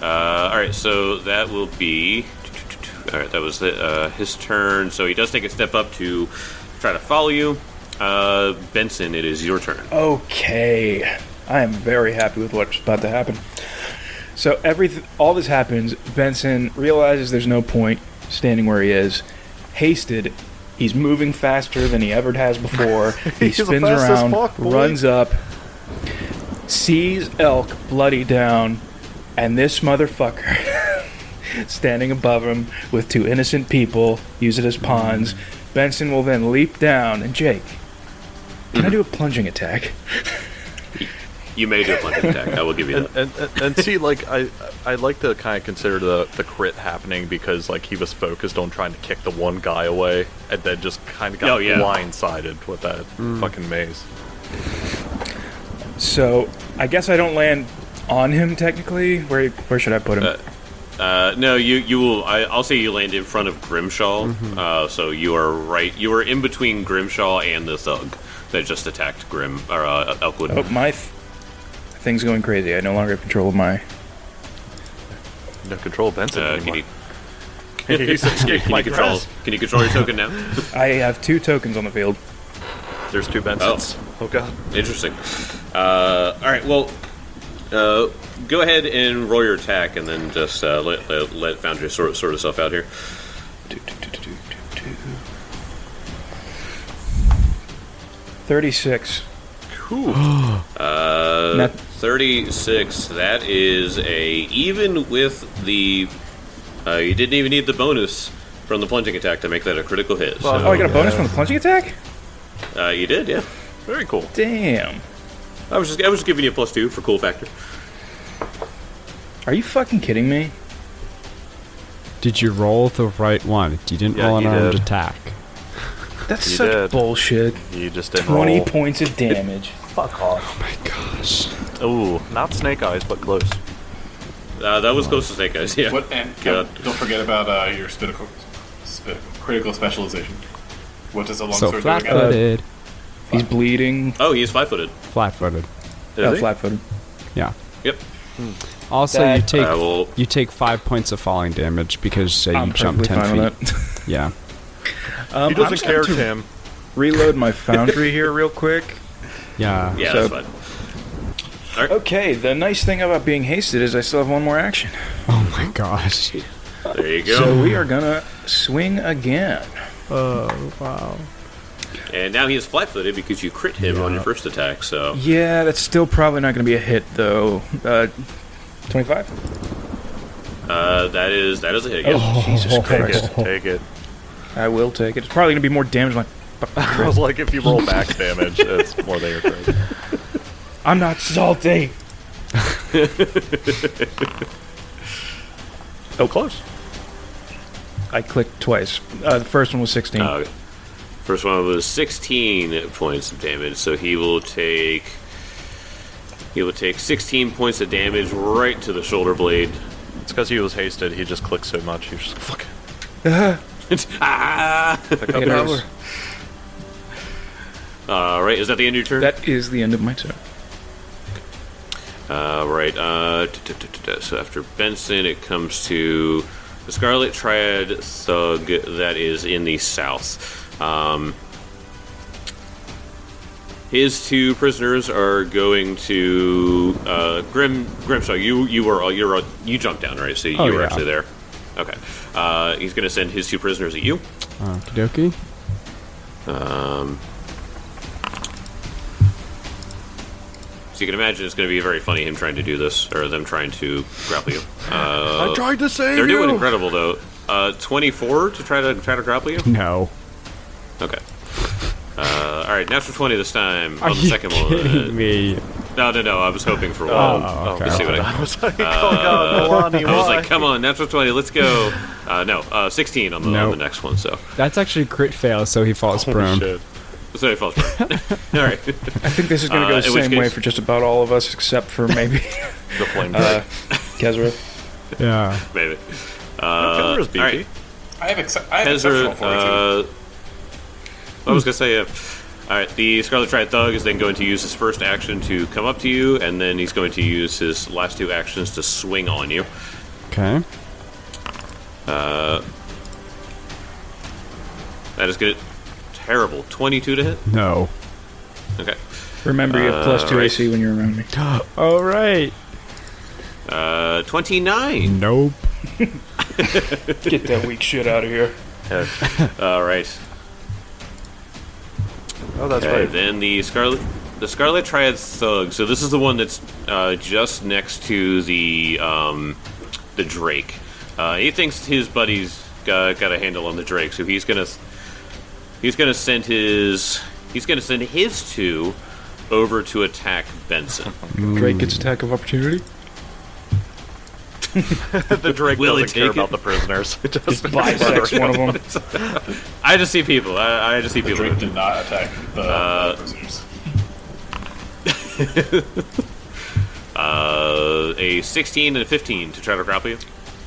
All right, so that will be. All right, that was his turn. So he does take a step up to try to follow you. Benson, it is your turn. Okay. I am very happy with what's about to happen. So all this happens. Benson realizes there's no point standing where he is. Hasted. He's moving faster than he ever has before. He He's the spins fastest around, fuck, boy. runs up, sees Elk bloody down, and this motherfucker standing above him with 2 innocent people, use it as pawns. Benson will then leap down, and Jake, can I do a plunging attack? You may do a plunging attack. I will give you that. and see, like I like to kind of consider the crit happening because like he was focused on trying to kick the one guy away, and then just kind of got blindsided with that fucking maze. So I guess I don't land on him technically. Where should I put him? No, you will. I'll say you land in front of Grimshaw. So you are right. You are in between Grimshaw and the thug that just attacked Elkwood. Oh, my thing's going crazy. I no longer have control of my... No control of Benson anymore. Can you control your token now? I have 2 tokens on the field. There's 2 Bensons. Oh god. Interesting. All right. Well, go ahead and roll your attack, and then just let Foundry sort itself out here. 36. Cool. 36. That is even with the. You didn't even need the bonus from the plunging attack to make that a critical hit. So, I got a bonus from the plunging attack? You did, yeah. Very cool. Damn. I was just giving you a +2 for cool factor. Are you fucking kidding me? Did you roll the right one? You didn't roll an armed attack. That's such bullshit. You just didn't 20 roll. points of damage. Fuck off. Oh my gosh. Ooh, not Snake Eyes, but close. That was close to Snake Eyes, yeah. And don't forget about your critical specialization. What does a longsword do again? Flat-footed. He's bleeding. Oh, he's 5-footed. Flat-footed. Flat-footed. Yeah. Yep. Also, That- you take 5 points of falling damage because you I'm jump 10 perfectly fine feet. with Yeah. that. He doesn't care, Tim. Reload my foundry here real quick. Yeah. Yeah, So- that's fine. All right. Okay, the nice thing about being hasted is I still have 1 more action. Oh my gosh. There you go. So we are gonna swing again. Oh, wow. And now he is flat-footed because you crit him on your first attack, so... Yeah, that's still probably not gonna be a hit, though. 25? That is a hit, yeah. Oh, Jesus Christ. Take it. I will take it. It's probably gonna be more damage than I was like, if you roll max damage, it's more than your crit. I'm not salty. Oh, close. I clicked twice. The first one was 16. First one was 16 points of damage, so he will take 16 points of damage right to the shoulder blade. It's because he was hasted. He just clicked so much. He was just like, fuck. Pick up It hurts. Right, is that the end of your turn? That is the end of my turn. Right. So after Benson, it comes to the Scarlet Triad Thug that is in the south. His 2 prisoners are going to Grimshaw. You jumped down, right? So you were actually there. Okay. He's going to send his 2 prisoners at you. Okie dokie. So you can imagine it's going to be very funny him trying to do this, or them trying to grapple you. I tried to save They're you! doing incredible, though. 24 to try to grapple you? No. Okay. Alright, natural 20 this time Are on the you second one. kidding me? No, I was hoping for one. Oh, okay. You see what I was like, oh god, Milani, I was why? like, come on, natural 20, let's go. 16 on the next one, so. That's actually a crit fail, so he falls prone. Shit. So he falls prone. Alright. I think this is going to go the in which same way case- for just about all of us, except for maybe The flame break. Kezra. Yeah. Maybe. Kezra's beefy. Alright. I have exceptional fortitude. I was going to say, alright, the Scarlet Triad Thug is then going to use his first action to come up to you, and then he's going to use his last 2 actions to swing on you. Okay. That is good. Terrible. 22 to hit? No. Okay. Remember, you have +2 right. AC when you're around me. All right. 29. Nope. Get that weak shit out of here. Alright. Oh, that's Okay, right. then the Scarlet Triad Thug. So this is the one that's just next to the Drake. He thinks his buddy's got a handle on the Drake, so he's gonna send his 2 over to attack Benson. Drake gets attack of opportunity. The Drake Will it doesn't care take it? about the prisoners. It Just bisects one of them. I just see people. I just see The people. Drake did not attack the prisoners. A 16 and a 15 to try to grapple you.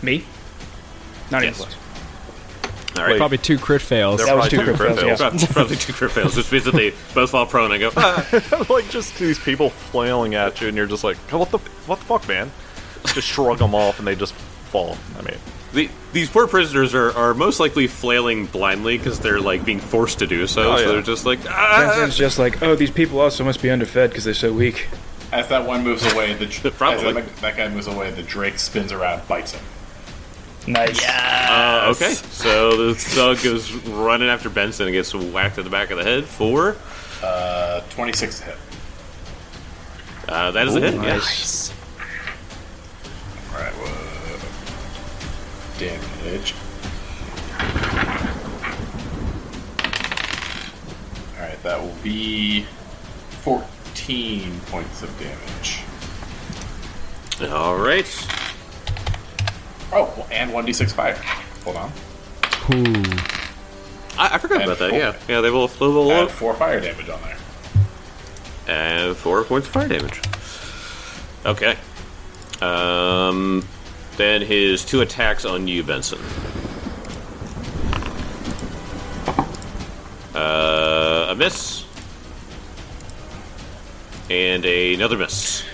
Me? Not even Yes. close. All right. Probably 2 crit fails. They're That was probably 2 crit fails, yeah. Probably 2 crit fails, which means that they both fall prone and go, Like, just these people flailing at you, and you're just like, what the fuck, man? Just shrug them off, and they just fall. I mean, these poor prisoners are most likely flailing blindly because they're, like, being forced to do so. Oh, So yeah. they're just like, Benson's just like, oh, these people also must be underfed because they're so weak. As that one moves away, Probably. that guy moves away, the Drake spins around, bites him. Nice. Okay, so the thug goes running after Benson and gets whacked in the back of the head for 26 to hit. that is a hit. Nice. Alright, damage. Alright, that will be 14 points of damage. Yeah. All right. Oh, and 1d6 fire. Hold on. Ooh. I forgot And about that. 4. Yeah, they will flow Add below 4 fire damage on there. and 4 points of fire damage. Okay. Then his 2 attacks on you, Benson. A miss. And another miss.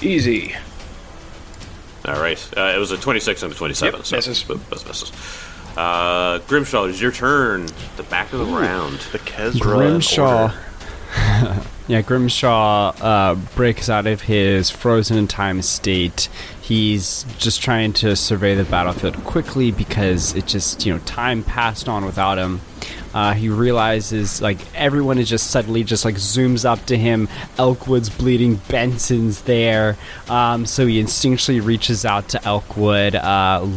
Easy. All right. It was a 26 and a 27. Yep, so misses. both misses. Grimshaw, it's your turn. The back of the round. the Kezra Grimshaw. order. Yeah, Grimshaw breaks out of his frozen in time state. He's just trying to survey the battlefield quickly because it just, time passed on without him. He realizes, everyone is just suddenly just, zooms up to him. Elkwood's bleeding. Benson's there. So he instinctually reaches out to Elkwood,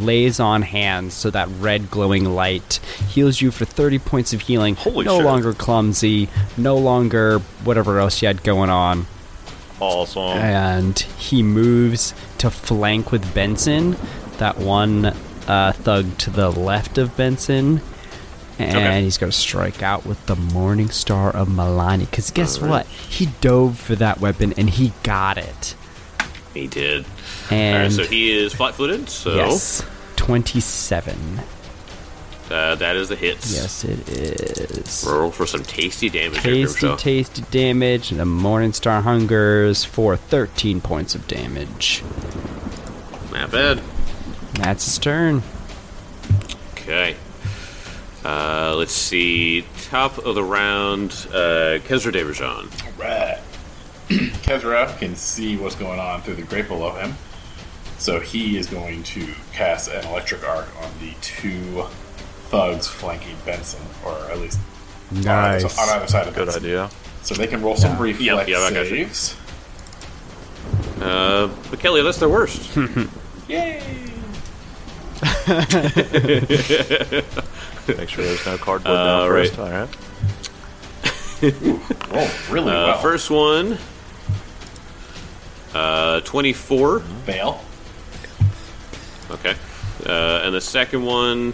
lays on hands so that red glowing light heals you for 30 points of healing. Holy no shit. longer clumsy. No longer whatever else you had going on. Awesome. And he moves to flank with Benson, that one thug to the left of Benson. And Okay. he's going to strike out with the Morning Star of Milani. Because guess what? He dove for that weapon and he got it. He did. And All right, so he is flat-footed. So yes, 27. that is the hits. Yes, it is. Roll for some tasty damage. here, Grimshaw. Tasty damage. And the Morning Star hungers for 13 points of damage. Not bad. That's his turn. Okay. Let's see. Top of the round, Kezra Deverjan. Alright. Kezra can see what's going on through the grate below him. So he is going to cast an electric arc on the 2 thugs flanking Benson, or at least Nice. on either side of Good Benson. idea. So they can roll some reflex Yep, I got you. saves. But Kelly, that's their worst. Yay! Make sure there's no cardboard down right. first. All right. Roll really well. First one, 24. Fail. Okay. And the second one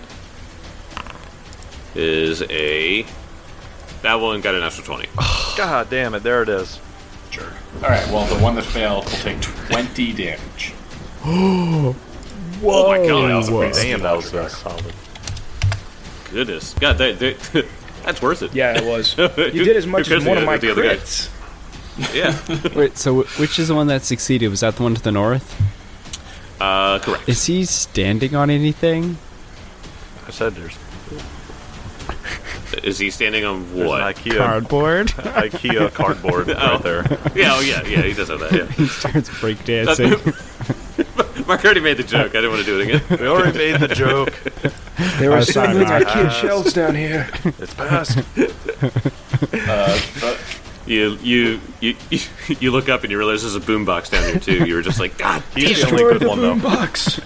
is that one got an extra 20. God damn it! There it is. Jerk. Alright, well, the one that failed will take 20 damage. Oh my god. That was a pretty Damn, steep that was electric arc. solid. Goodness. God, that's worth it. Yeah, it was. You did as much as one of my the other guy. crits. Yeah. Wait, so which is the one that succeeded? Was that the one to the north? Correct. Is he standing on anything? I said there's Is he standing on an what? IKEA Cardboard? cardboard right there. Yeah, he does have that, yeah. He starts breakdancing. Mark already made the joke. I didn't want to do it again. We already made the joke. They were sorry, assembling Mark. IKEA shelves down here. It's past. But You look up and you realize there's a boombox down here too. You were just like, God, He's the only Destroy good the one though. boombox.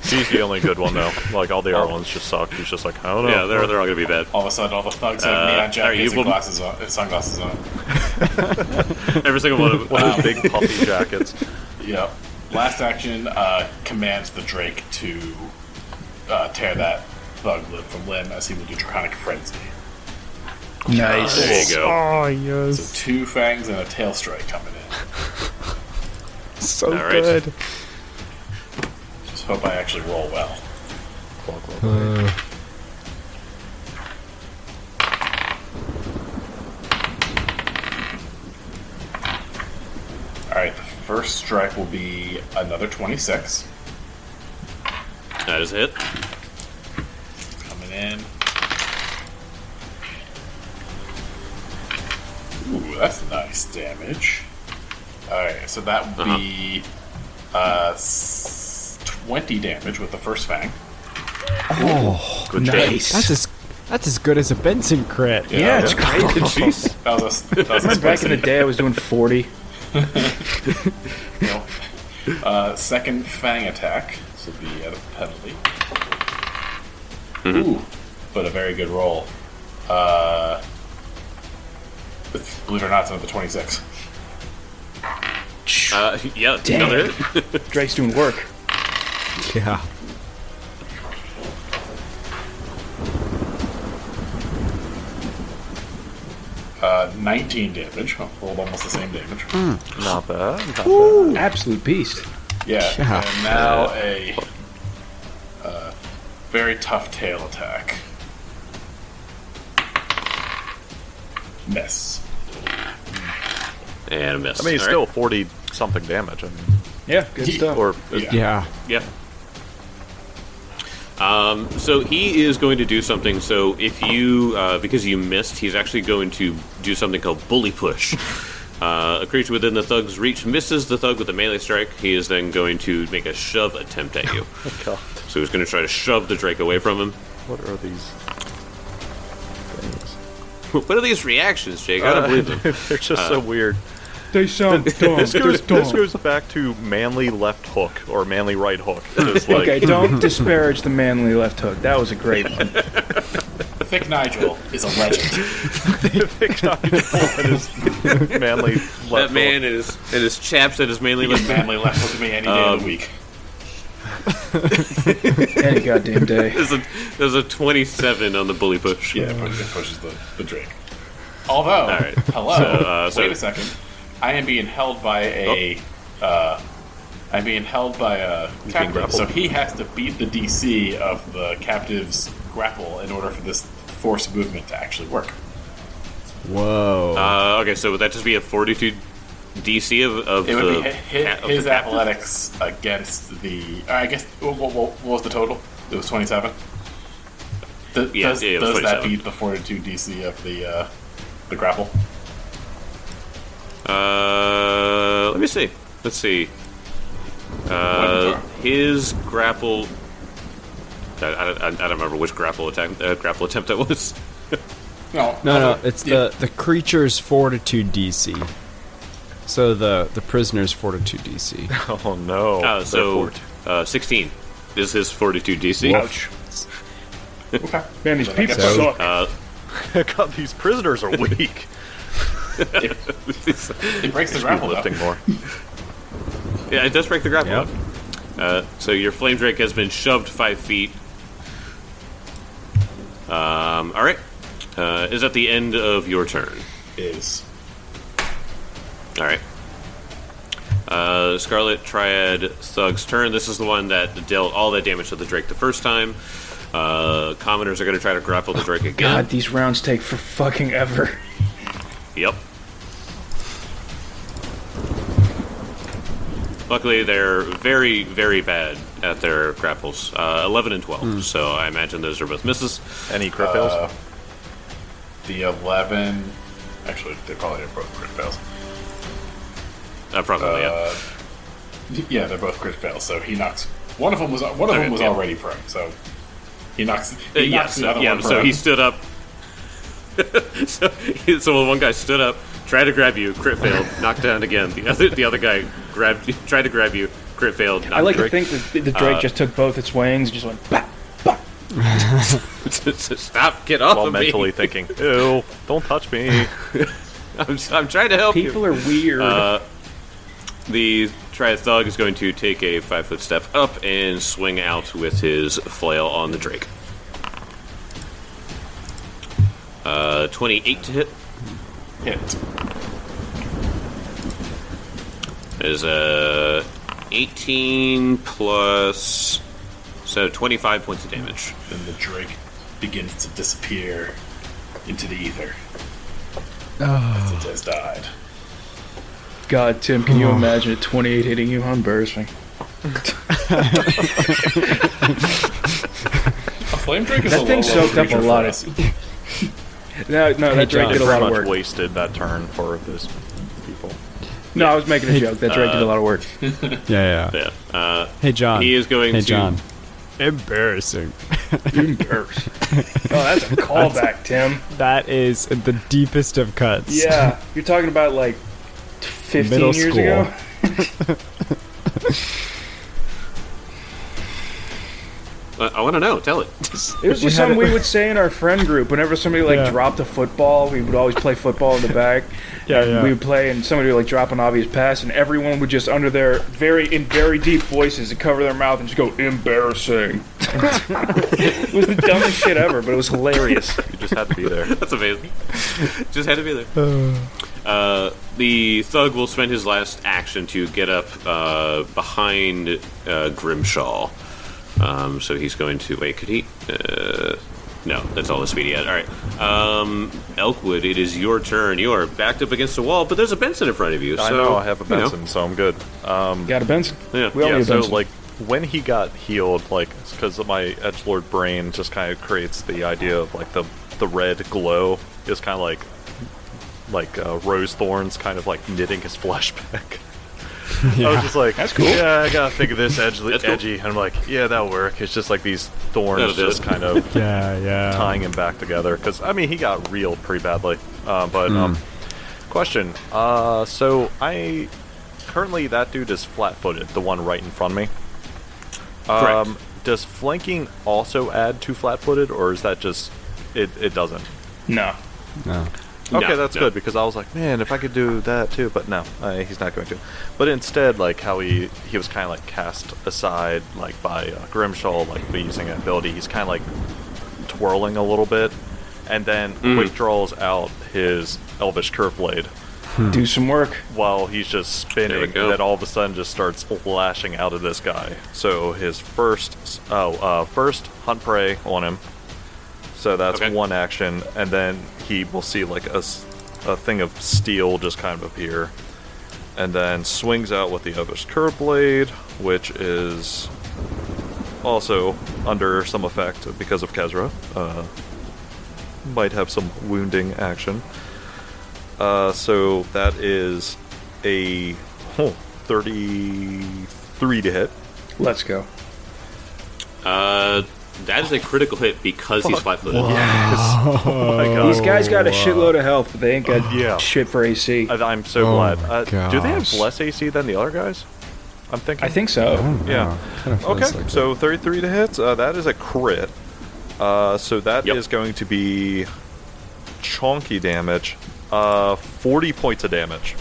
He's the only good one though. Like all the other ones just suck. He's just like, I don't know. yeah, they're all gonna be bad. all of a sudden, all the thugs have neon alright, jackets you- and glasses on, and sunglasses on. Every single one of them. One of those big puffy jackets. Yep. Last action commands the Drake to tear that thug limb from limb, as he will do Draconic Frenzy. Nice. There you go. Oh, yes. So 2 fangs and a tail strike coming in. So All right. So good. hope I actually roll well. Alright, the first strike will be another 26. That is a hit. Coming in. Ooh, that's nice damage. Alright, so that would be 20 damage with the first fang. Oh, Good nice. That's as good as a Benson crit. Yeah, it's great. Jeez. That was a Remember back in the day, I was doing 40. Second fang attack. This will be at a penalty. Mm-hmm. Ooh, but a very good roll. Believe it or not, it's another 26. Yeah, Damn. another hit. Drake's doing work. Yeah. Uh, 19 damage. Oh, rolled almost the same damage. Not bad. Not bad. Absolute beast. Yeah, Yeah. and now a very tough tail attack. Miss. And a miss. I mean, it's All still right. 40-something damage. I mean, Yeah, good stuff. or Yeah. Yeah. Yeah. So he is going to do something. So if you, because you missed, he's actually going to do something called Bully Push. A creature within the thug's reach misses the thug with a melee strike. He is then going to make a shove attempt at you. God, So he's going to try to shove the Drake away from him. what are these things? What are these reactions, Jake? I don't believe them. They're just so weird. They sound dumb. This goes back to manly left hook or manly right hook. It's like, Okay, don't disparage the manly left hook. That was a great one. Thick Nigel is a legend. manly left That man hook. and his chaps at his mainly He's left. manly left hook me any day of the week. Any goddamn day. There's a 27 on the Bully Push. Yeah, it pushes the Drake. Although, right. hello, So, wait a second. I am being held by a captive, grapple. so he has to beat the DC of the captive's grapple in order for this force movement to actually work. Whoa. Okay, so would that just be a 42 DC of It would the be his athletics against the. I guess what was the total? It was 27. Does it was that 27. beat the 42 DC of the grapple? Let me see. Let's see. His grapple. I don't remember which grapple attempt that was. No, it's the creature's fortitude DC. So the prisoner's fortitude DC. Oh no! So 16 is his fortitude DC. Ouch. Okay. Man, these people So- suck. God, these prisoners are weak. It breaks the grapple though. Lifting more. Yeah, it does break the grapple. Yep. So your flame drake has been shoved 5 feet. All right. Is at the end of your turn. Is All right. Scarlet Triad Thug's turn. This is the one that dealt all that damage to the Drake the first time. Commoners are going to try to grapple the Drake again. God, these rounds take for fucking ever. Yep. Luckily, they're very, very bad at their grapples. 11 and 12. So I imagine those are both misses. Any crit fails? the 11. Actually, they probably are both crit fails. Probably, yeah. Yeah, they're both crit fails. So he knocks. One of them was already prone. So he knocks. He knocks the other one so prone. he stood up. so when one guy stood up, tried to grab you, crit failed, knocked down again. The other guy tried to grab you, crit failed. Knocked I like to Drake. think that the Drake just took both its wings and just went, bah, bah. Stop! Get off While of mentally me! thinking, ew, don't touch me. I'm trying to help you. People are weird. The Triad Thug is going to take a 5-foot step up and swing out with his flail on the Drake. 28 to hit. hit. Is 18 plus... So 25 points of damage. Then the Drake begins to disappear into the ether. Oh. As it has died. God, Tim, can you imagine a 28 hitting you? How embarrassing. A flame drake is That a thing low-level soaked up a creature lot for of... us. No, that Drake They did a lot pretty of much work. wasted that turn for this people. No, I was making a joke. That Drake did a lot of work. Yeah. Yeah. Hey, John. He is going Hey, to... John. Embarrassing. Embarrassing. Oh, that's a callback, Tim. That is the deepest of cuts. Yeah, you're talking about like 15 Middle years school. ago? I want to know. Tell it. It was just something we would say in our friend group. Whenever somebody dropped a football, we would always play football in the back. We would play, and somebody would drop an obvious pass, and everyone would just under their very deep voices and cover their mouth and just go embarrassing. It was the dumbest shit ever, but it was hilarious. You just had to be there. That's amazing. Just had to be there. The thug will spend his last action to get up behind Grimshaw. So he's going to... Wait, could he... no, that's all the speed he had. All right. Elkwood, it is your turn. You are backed up against the wall, but there's a Benson in front of you. So, I know, I have a Benson, so I'm good. Got a Benson? Yeah. We all need a So, Benson. like, when he got healed, like, because my edgelord brain just kind of creates the idea of, like, the red glow is kind of like rose thorns kind of, like, knitting his flesh back. I was just like, That's cool. Yeah, I gotta think of this edgy, cool. and I'm like, yeah, that'll work. It's just like these thorns That'll do just it. kind of tying him back together. Because I mean, he got reeled pretty badly. Question. So I currently that dude is flat-footed, the one right in front of me. Correct. Does flanking also add to flat-footed, or is that just it doesn't? No. Okay, No, that's no. good, because I was like, man, if I could do that too, but no, he's not going to. But instead, like, how he was kind of, like, cast aside, like, by Grimshaw, like, by using an ability, he's kind of, like, twirling a little bit, and then quick draws out his Elvish Curve Blade, Do some work. while he's just There we spinning, go. and then all of a sudden just starts lashing out at this guy. So his first hunt prey on him. So that's Okay. one action, and then he will see like a thing of steel just kind of appear, and then swings out with the Elvish Curve Blade, which is also under some effect because of Kezra. Might have some wounding action. So that is a 33 to hit. Let's go. That is a critical hit because he's flat-footed. Oh my god. These guys got a shitload of health, but they ain't got Yeah. shit for AC. I'm so Oh glad. my Do they have gosh. less AC than the other guys? I'm thinking. I think so. Yeah. Okay, so 33 to hit. That is a crit. So that is Yep. going to be chunky damage. 40 points of damage.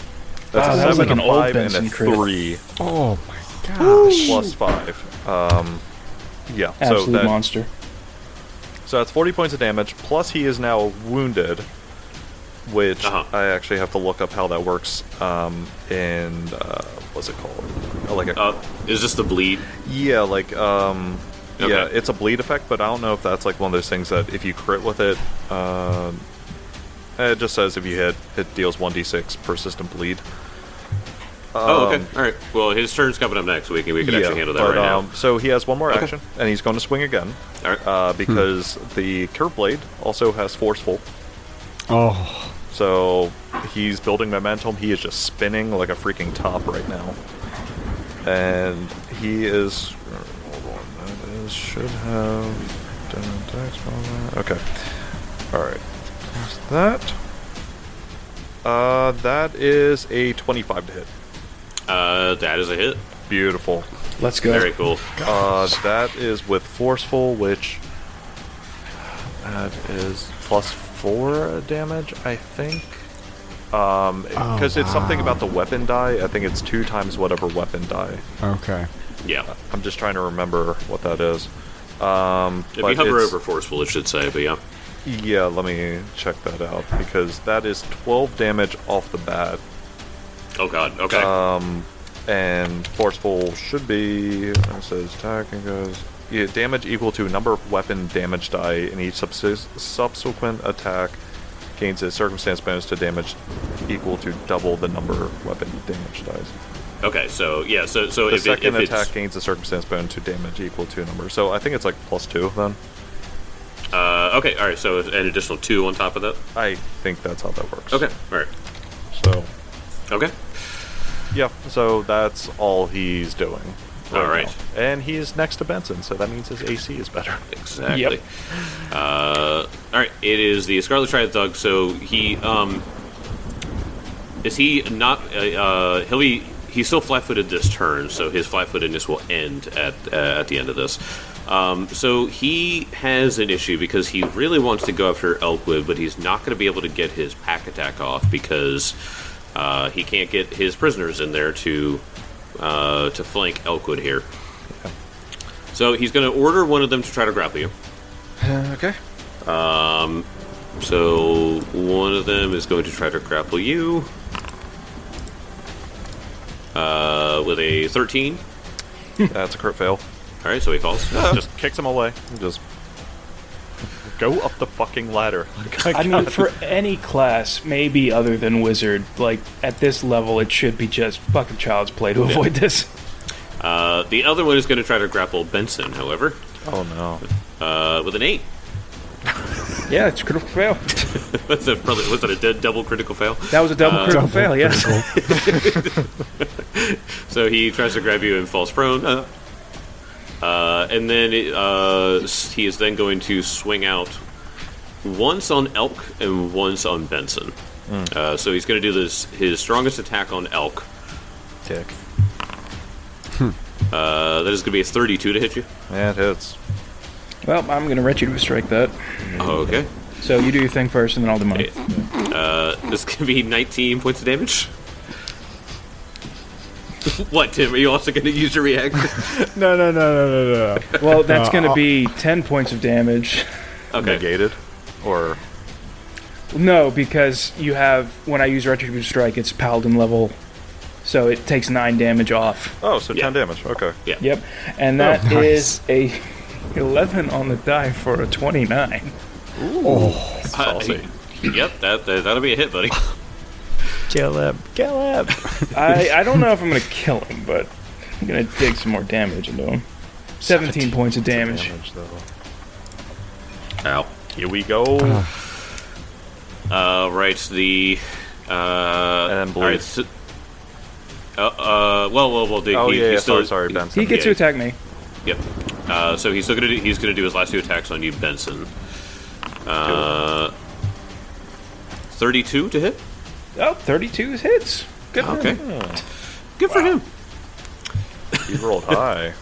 That's Wow, a that was 7, like an a old 5, and Benson a crit. 3 Oh my gosh. plus 5. Yeah. Absolute so that, monster. So that's 40 points of damage. Plus he is now wounded, which I actually have to look up how that works. In what's it called? Is this the bleed? Yeah, like yeah, Okay. it's a bleed effect, but I don't know if that's like one of those things that if you crit with it, it just says if you hit, it deals 1d6 persistent bleed. Okay. All right. Well, his turn's coming up next week, and we can actually handle that right now. So he has one more action, and he's going to swing again. All right. Because the Curve Blade also has Forceful. Oh. So he's building momentum. He is just spinning like a freaking top right now. And he is... Hold on. That is... Should have... done attacks from that. Okay. Alright. There's that. That is a 25 to hit. That is a hit. Beautiful. Let's go. Very cool. That is with Forceful, which... That is plus 4 damage, I think. Because it's something about the weapon die. I think it's 2 times whatever weapon die. Okay. Yeah. I'm just trying to remember what that is. If But you hover it's- over forceful, it should say, but yeah. Yeah, let me check that out, because that is 12 damage off the bat. Oh god, okay. And forceful should be, it says attack and goes, yeah, damage equal to number of weapon damage die in each subsequent attack gains a circumstance bonus to damage equal to double the number of weapon damage dice. Okay, so yeah, so the if second if attack gains a circumstance bonus to damage equal to a number. So I think it's like +2 then. Okay, all right. So an additional 2 on top of that. I think that's how that works. Okay, all right. So Okay, yeah, so that's all he's doing. all right. Now. And he's next to Benson, so that means his AC is better. Exactly. Yep. All right. It is the Scarlet Triad Thug. So he is he not? He's still flat-footed this turn, so his flat-footedness will end at the end of this. So he has an issue because he really wants to go after Elkwood, but he's not going to be able to get his pack attack off because he can't get his prisoners in there to flank Elkwood here. Okay. So he's going to order one of them to try to grapple you. Okay. So one of them is going to try to grapple you with a 13. That's a crit fail. All right, so he falls. Just kicks him away. Just go up the fucking ladder. I mean, for any class, maybe other than wizard, like at this level, it should be just fucking child's play to avoid this. The other one is going to try to grapple Benson, however, Oh no. with an 8. Yeah, it's a critical fail. Was that a double critical fail? That was a double critical fail, yes. So he tries to grab you and falls prone. And then he is then going to swing out once on Elk and once on Benson. So he's going to do his strongest attack on Elk. Tick. That is going to be a 32 to hit you. Yeah, it hits. Well, I'm going to let you to strike that. Oh, okay. So you do your thing first, and then I'll do mine. This is going to be 19 points of damage. What, Tim? Are you also going to use your reaction? No. Well, that's going to be 10 points of damage. Okay. Negated? Or... No, because you have, when I use Retributive Strike, it's Paladin level, so it takes 9 damage off. Oh, so 10 Yeah. damage. Okay. Yeah. Yep. And that nice. is a 11 on the die for a 29. Saucy. Yep, that'll be a hit, buddy. Kill him. I don't know if I'm going to kill him, but I'm going to dig some more damage into him. 17 points of damage. Ow. Here we go. Right, the... and all right, bleed. so, well, Yeah, still, sorry, Benson. He gets to attack me. Yep. So he's still he's gonna do his last 2 attacks on you, Benson. 32 to hit. Oh, 32 hits. Good for him. Okay. Good for him. He rolled high.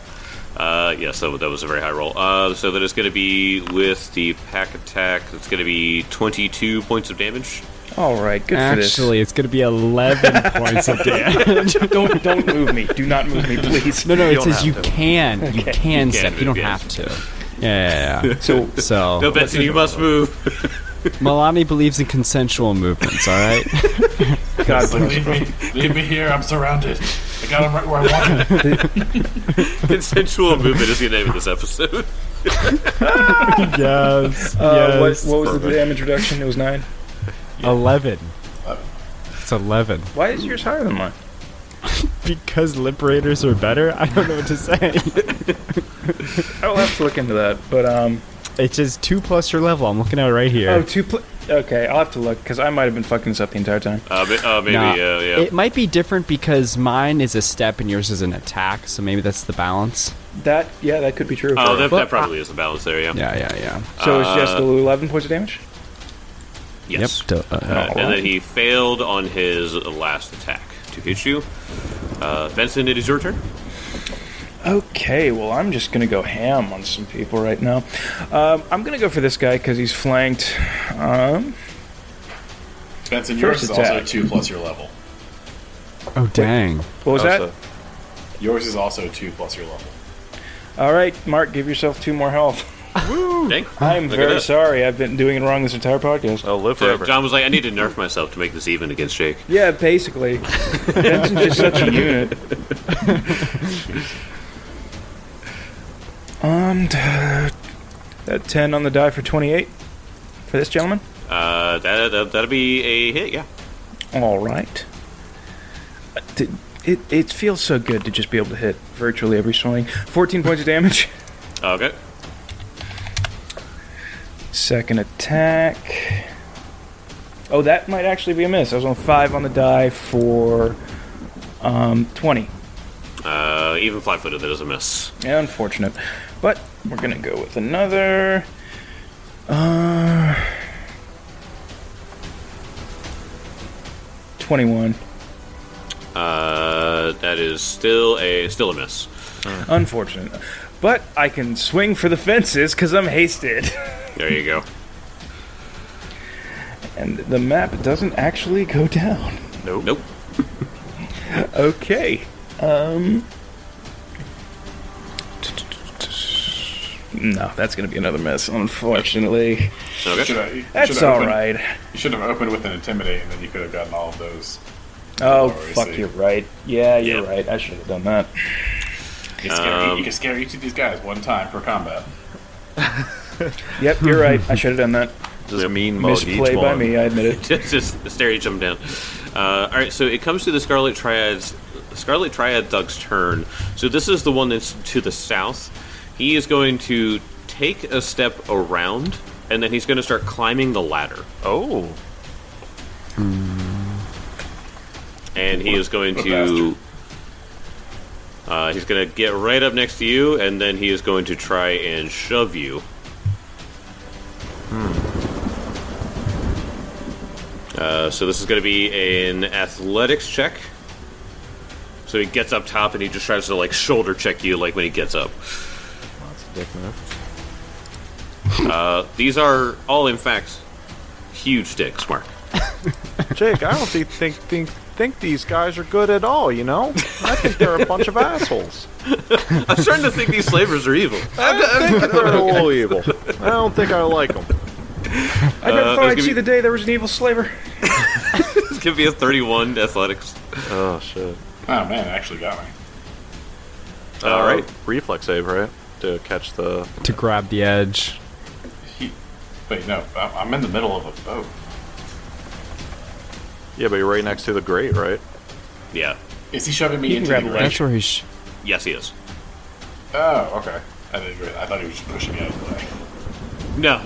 Yes, that was a very high roll. So that is going to be with the pack attack. It's going to be 22 points of damage. All right, good for this. Actually, it's going to be 11 points of damage. Don't move me. Do not move me, please. No, it don't says have you to. can. You can You step. can You don't move, have yes. to. Yeah. So No, Benson, you must move. Milani believes in consensual movements, all right? God bless. Leave me here. I'm surrounded. I got him right where I want him. Consensual movement is the name of this episode. Yes. What was the damage reduction? It was 9. 11. It's 11. Why is yours higher than mine? Because liberators are better? I don't know what to say. I'll have to look into that. But It's just 2 plus your level. I'm looking at it right here. okay, I'll have to look because I might have been fucking this up the entire time. Maybe, Nah, yeah. It might be different because mine is a step and yours is an attack, so maybe that's the balance. That could be true. Oh, that probably is the balance there, yeah. Yeah. So it's just 11 points of damage. Yes. Yep. And then he failed on his last attack to hit you. Benson, it is your turn. Okay, well, I'm just going to go ham on some people right now. I'm going to go for this guy because he's flanked. Benson, yours First is also attack. 2 plus your level. Oh, dang. What was that? Yours is also 2 plus your level. All right, Mark, give yourself 2 more health. Dang. I'm Look at very that. sorry. I've been doing it wrong this entire podcast. Oh, live So forever. John was like, I need to nerf myself to make this even against Jake. Yeah, basically. Benson's just such a unit. That 10 on the die for 28 for this gentleman. That'll be a hit, yeah. All right. It feels so good to just be able to hit virtually every swing. 14 points of damage. Okay. Second attack. Oh, that might actually be a miss. I was on 5 on the die for 20. Even flat-footed, that is a miss. Yeah, unfortunate. But we're going to go with another... 21. That is still a miss. Unfortunate. But I can swing for the fences because I'm hasted. There you go. And the map doesn't actually go down. Nope. Okay. No, that's going to be another miss, unfortunately. Okay. That's alright. You should have opened with an Intimidate, and then you could have gotten all of those. Oh, Lower fuck, AC. you're right. Yeah, you're Yep. right. I should have done that. You can scare each of these guys one time per combat. Yep, you're right. I should have done that. Just mean mode each Misplay by one. me, I admit it. Just stare each of them down. Alright, so it comes to the Scarlet Triad Thug's turn. So this is the one that's to the south. He is going to take a step around, and then he's going to start climbing the ladder. Oh. And he is going to... he's going to get right up next to you, and then he is going to try and shove you. So this is going to be an athletics check. So he gets up top, and he just tries to, like, shoulder check you, like, when he gets up. That's a dick move. These are all, in fact, huge dicks, Mark. Jake, I don't think these guys are good at all, you know? I think they're a bunch of assholes. I'm starting to think these slavers are evil. I think they're a little evil. I don't think I like them. I never thought that's I'd see gonna the day there was an evil slaver. It's going to be a 31 athletics. Oh, shit. Oh man, it actually got me. All right. Reflex save, right? To catch the... To grab the edge. Wait, no, I'm in the middle of a boat. Yeah, but you're right next to the grate, right? Yeah. Is he shoving me He can into grab the a grate? That's where he's. Yes, he is. Oh, okay. I thought he was just pushing me out of the way. No.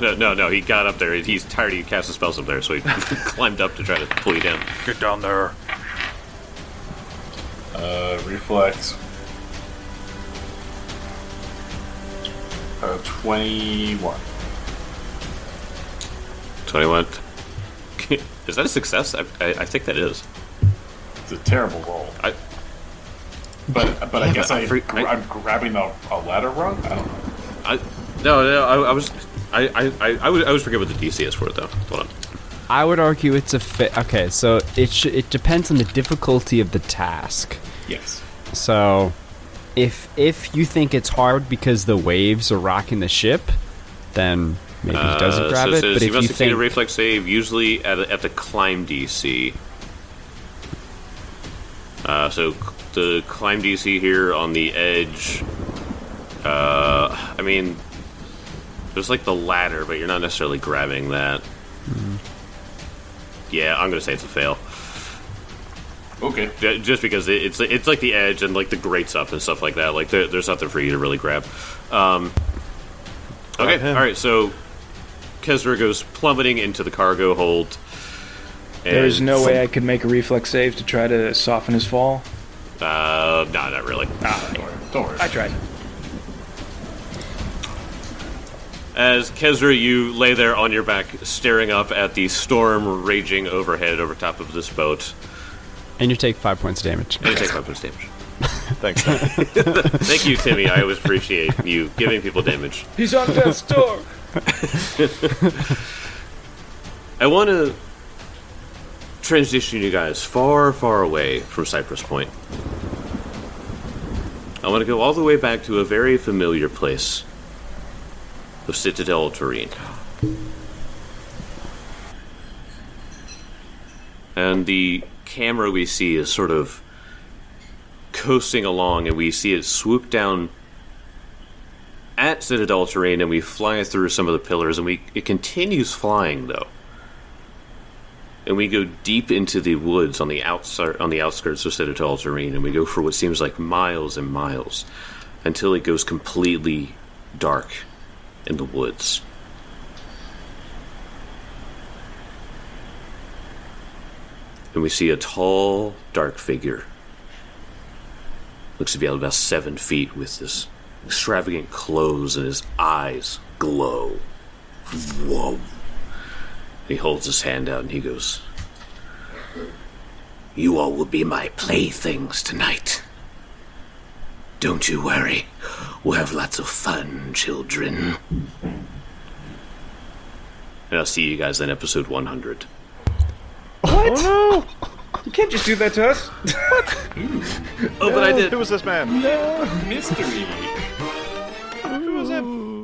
He got up there. He's tired. He cast the spells up there, so he climbed up to try to pull you down. Get down there. Reflex. 21. 21. Is that a success? I think that is. It's a terrible roll. But I guess I'm grabbing a ladder rung. I don't know. I was forget what the DC is for it though. Hold on. I would argue it's a fit. Okay, so it depends on the difficulty of the task. Yes. So, if you think it's hard because the waves are rocking the ship, then maybe he doesn't grab so it. says But you if must you succeed a think reflex save, usually at the climb DC. So the climb DC here on the edge. I mean, there's like the ladder, but you're not necessarily grabbing that. Yeah, I'm gonna say it's a fail. Okay. Just because it's like the edge and like the grates up and stuff like that. Like there's nothing for you to really grab. Okay, all right. So Kezra goes plummeting into the cargo hold. There's no way I could make a reflex save to try to soften his fall. No, not really. Don't worry. I tried. As Kezra, you lay there on your back, staring up at the storm raging overhead over top of this boat. and you take 5 points of damage. And you take 5 points of damage. Thanks. Thank you, Timmy. I always appreciate you giving people damage. He's on death's door. I want to transition you guys far, far away from Cypress Point. I want to go all the way back to a very familiar place. of Citadel Terrain. And the camera we see is sort of coasting along, and we see it swoop down at Citadel Terrain, and we fly through some of the pillars, and it continues flying, though. And we go deep into the woods on the outskirts of Citadel Terrain, and we go for what seems like miles and miles, until it goes completely dark in the woods. And we see a tall, dark figure. Looks to be about 7 feet, with this extravagant clothes, and his eyes glow. Whoa. He holds his hand out and he goes, "You all will be my playthings tonight. Don't you worry. We'll have lots of fun, children." And I'll see you guys in episode 100. What? Oh, no! You can't just do that to us. Oh, but I did. Who was this man? Mystery. Who was him?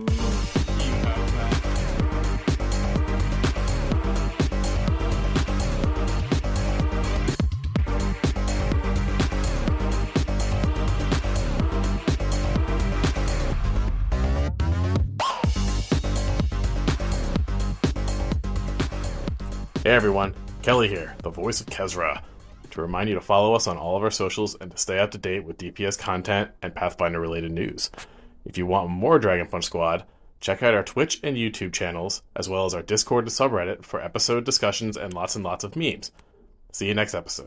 Hey everyone, Kelly here, the voice of Kezra. To remind you to follow us on all of our socials and to stay up to date with DPS content and Pathfinder related news. If you want more Dragon Punch Squad, check out our Twitch and YouTube channels, as well as our Discord and subreddit for episode discussions and lots of memes. See you next episode.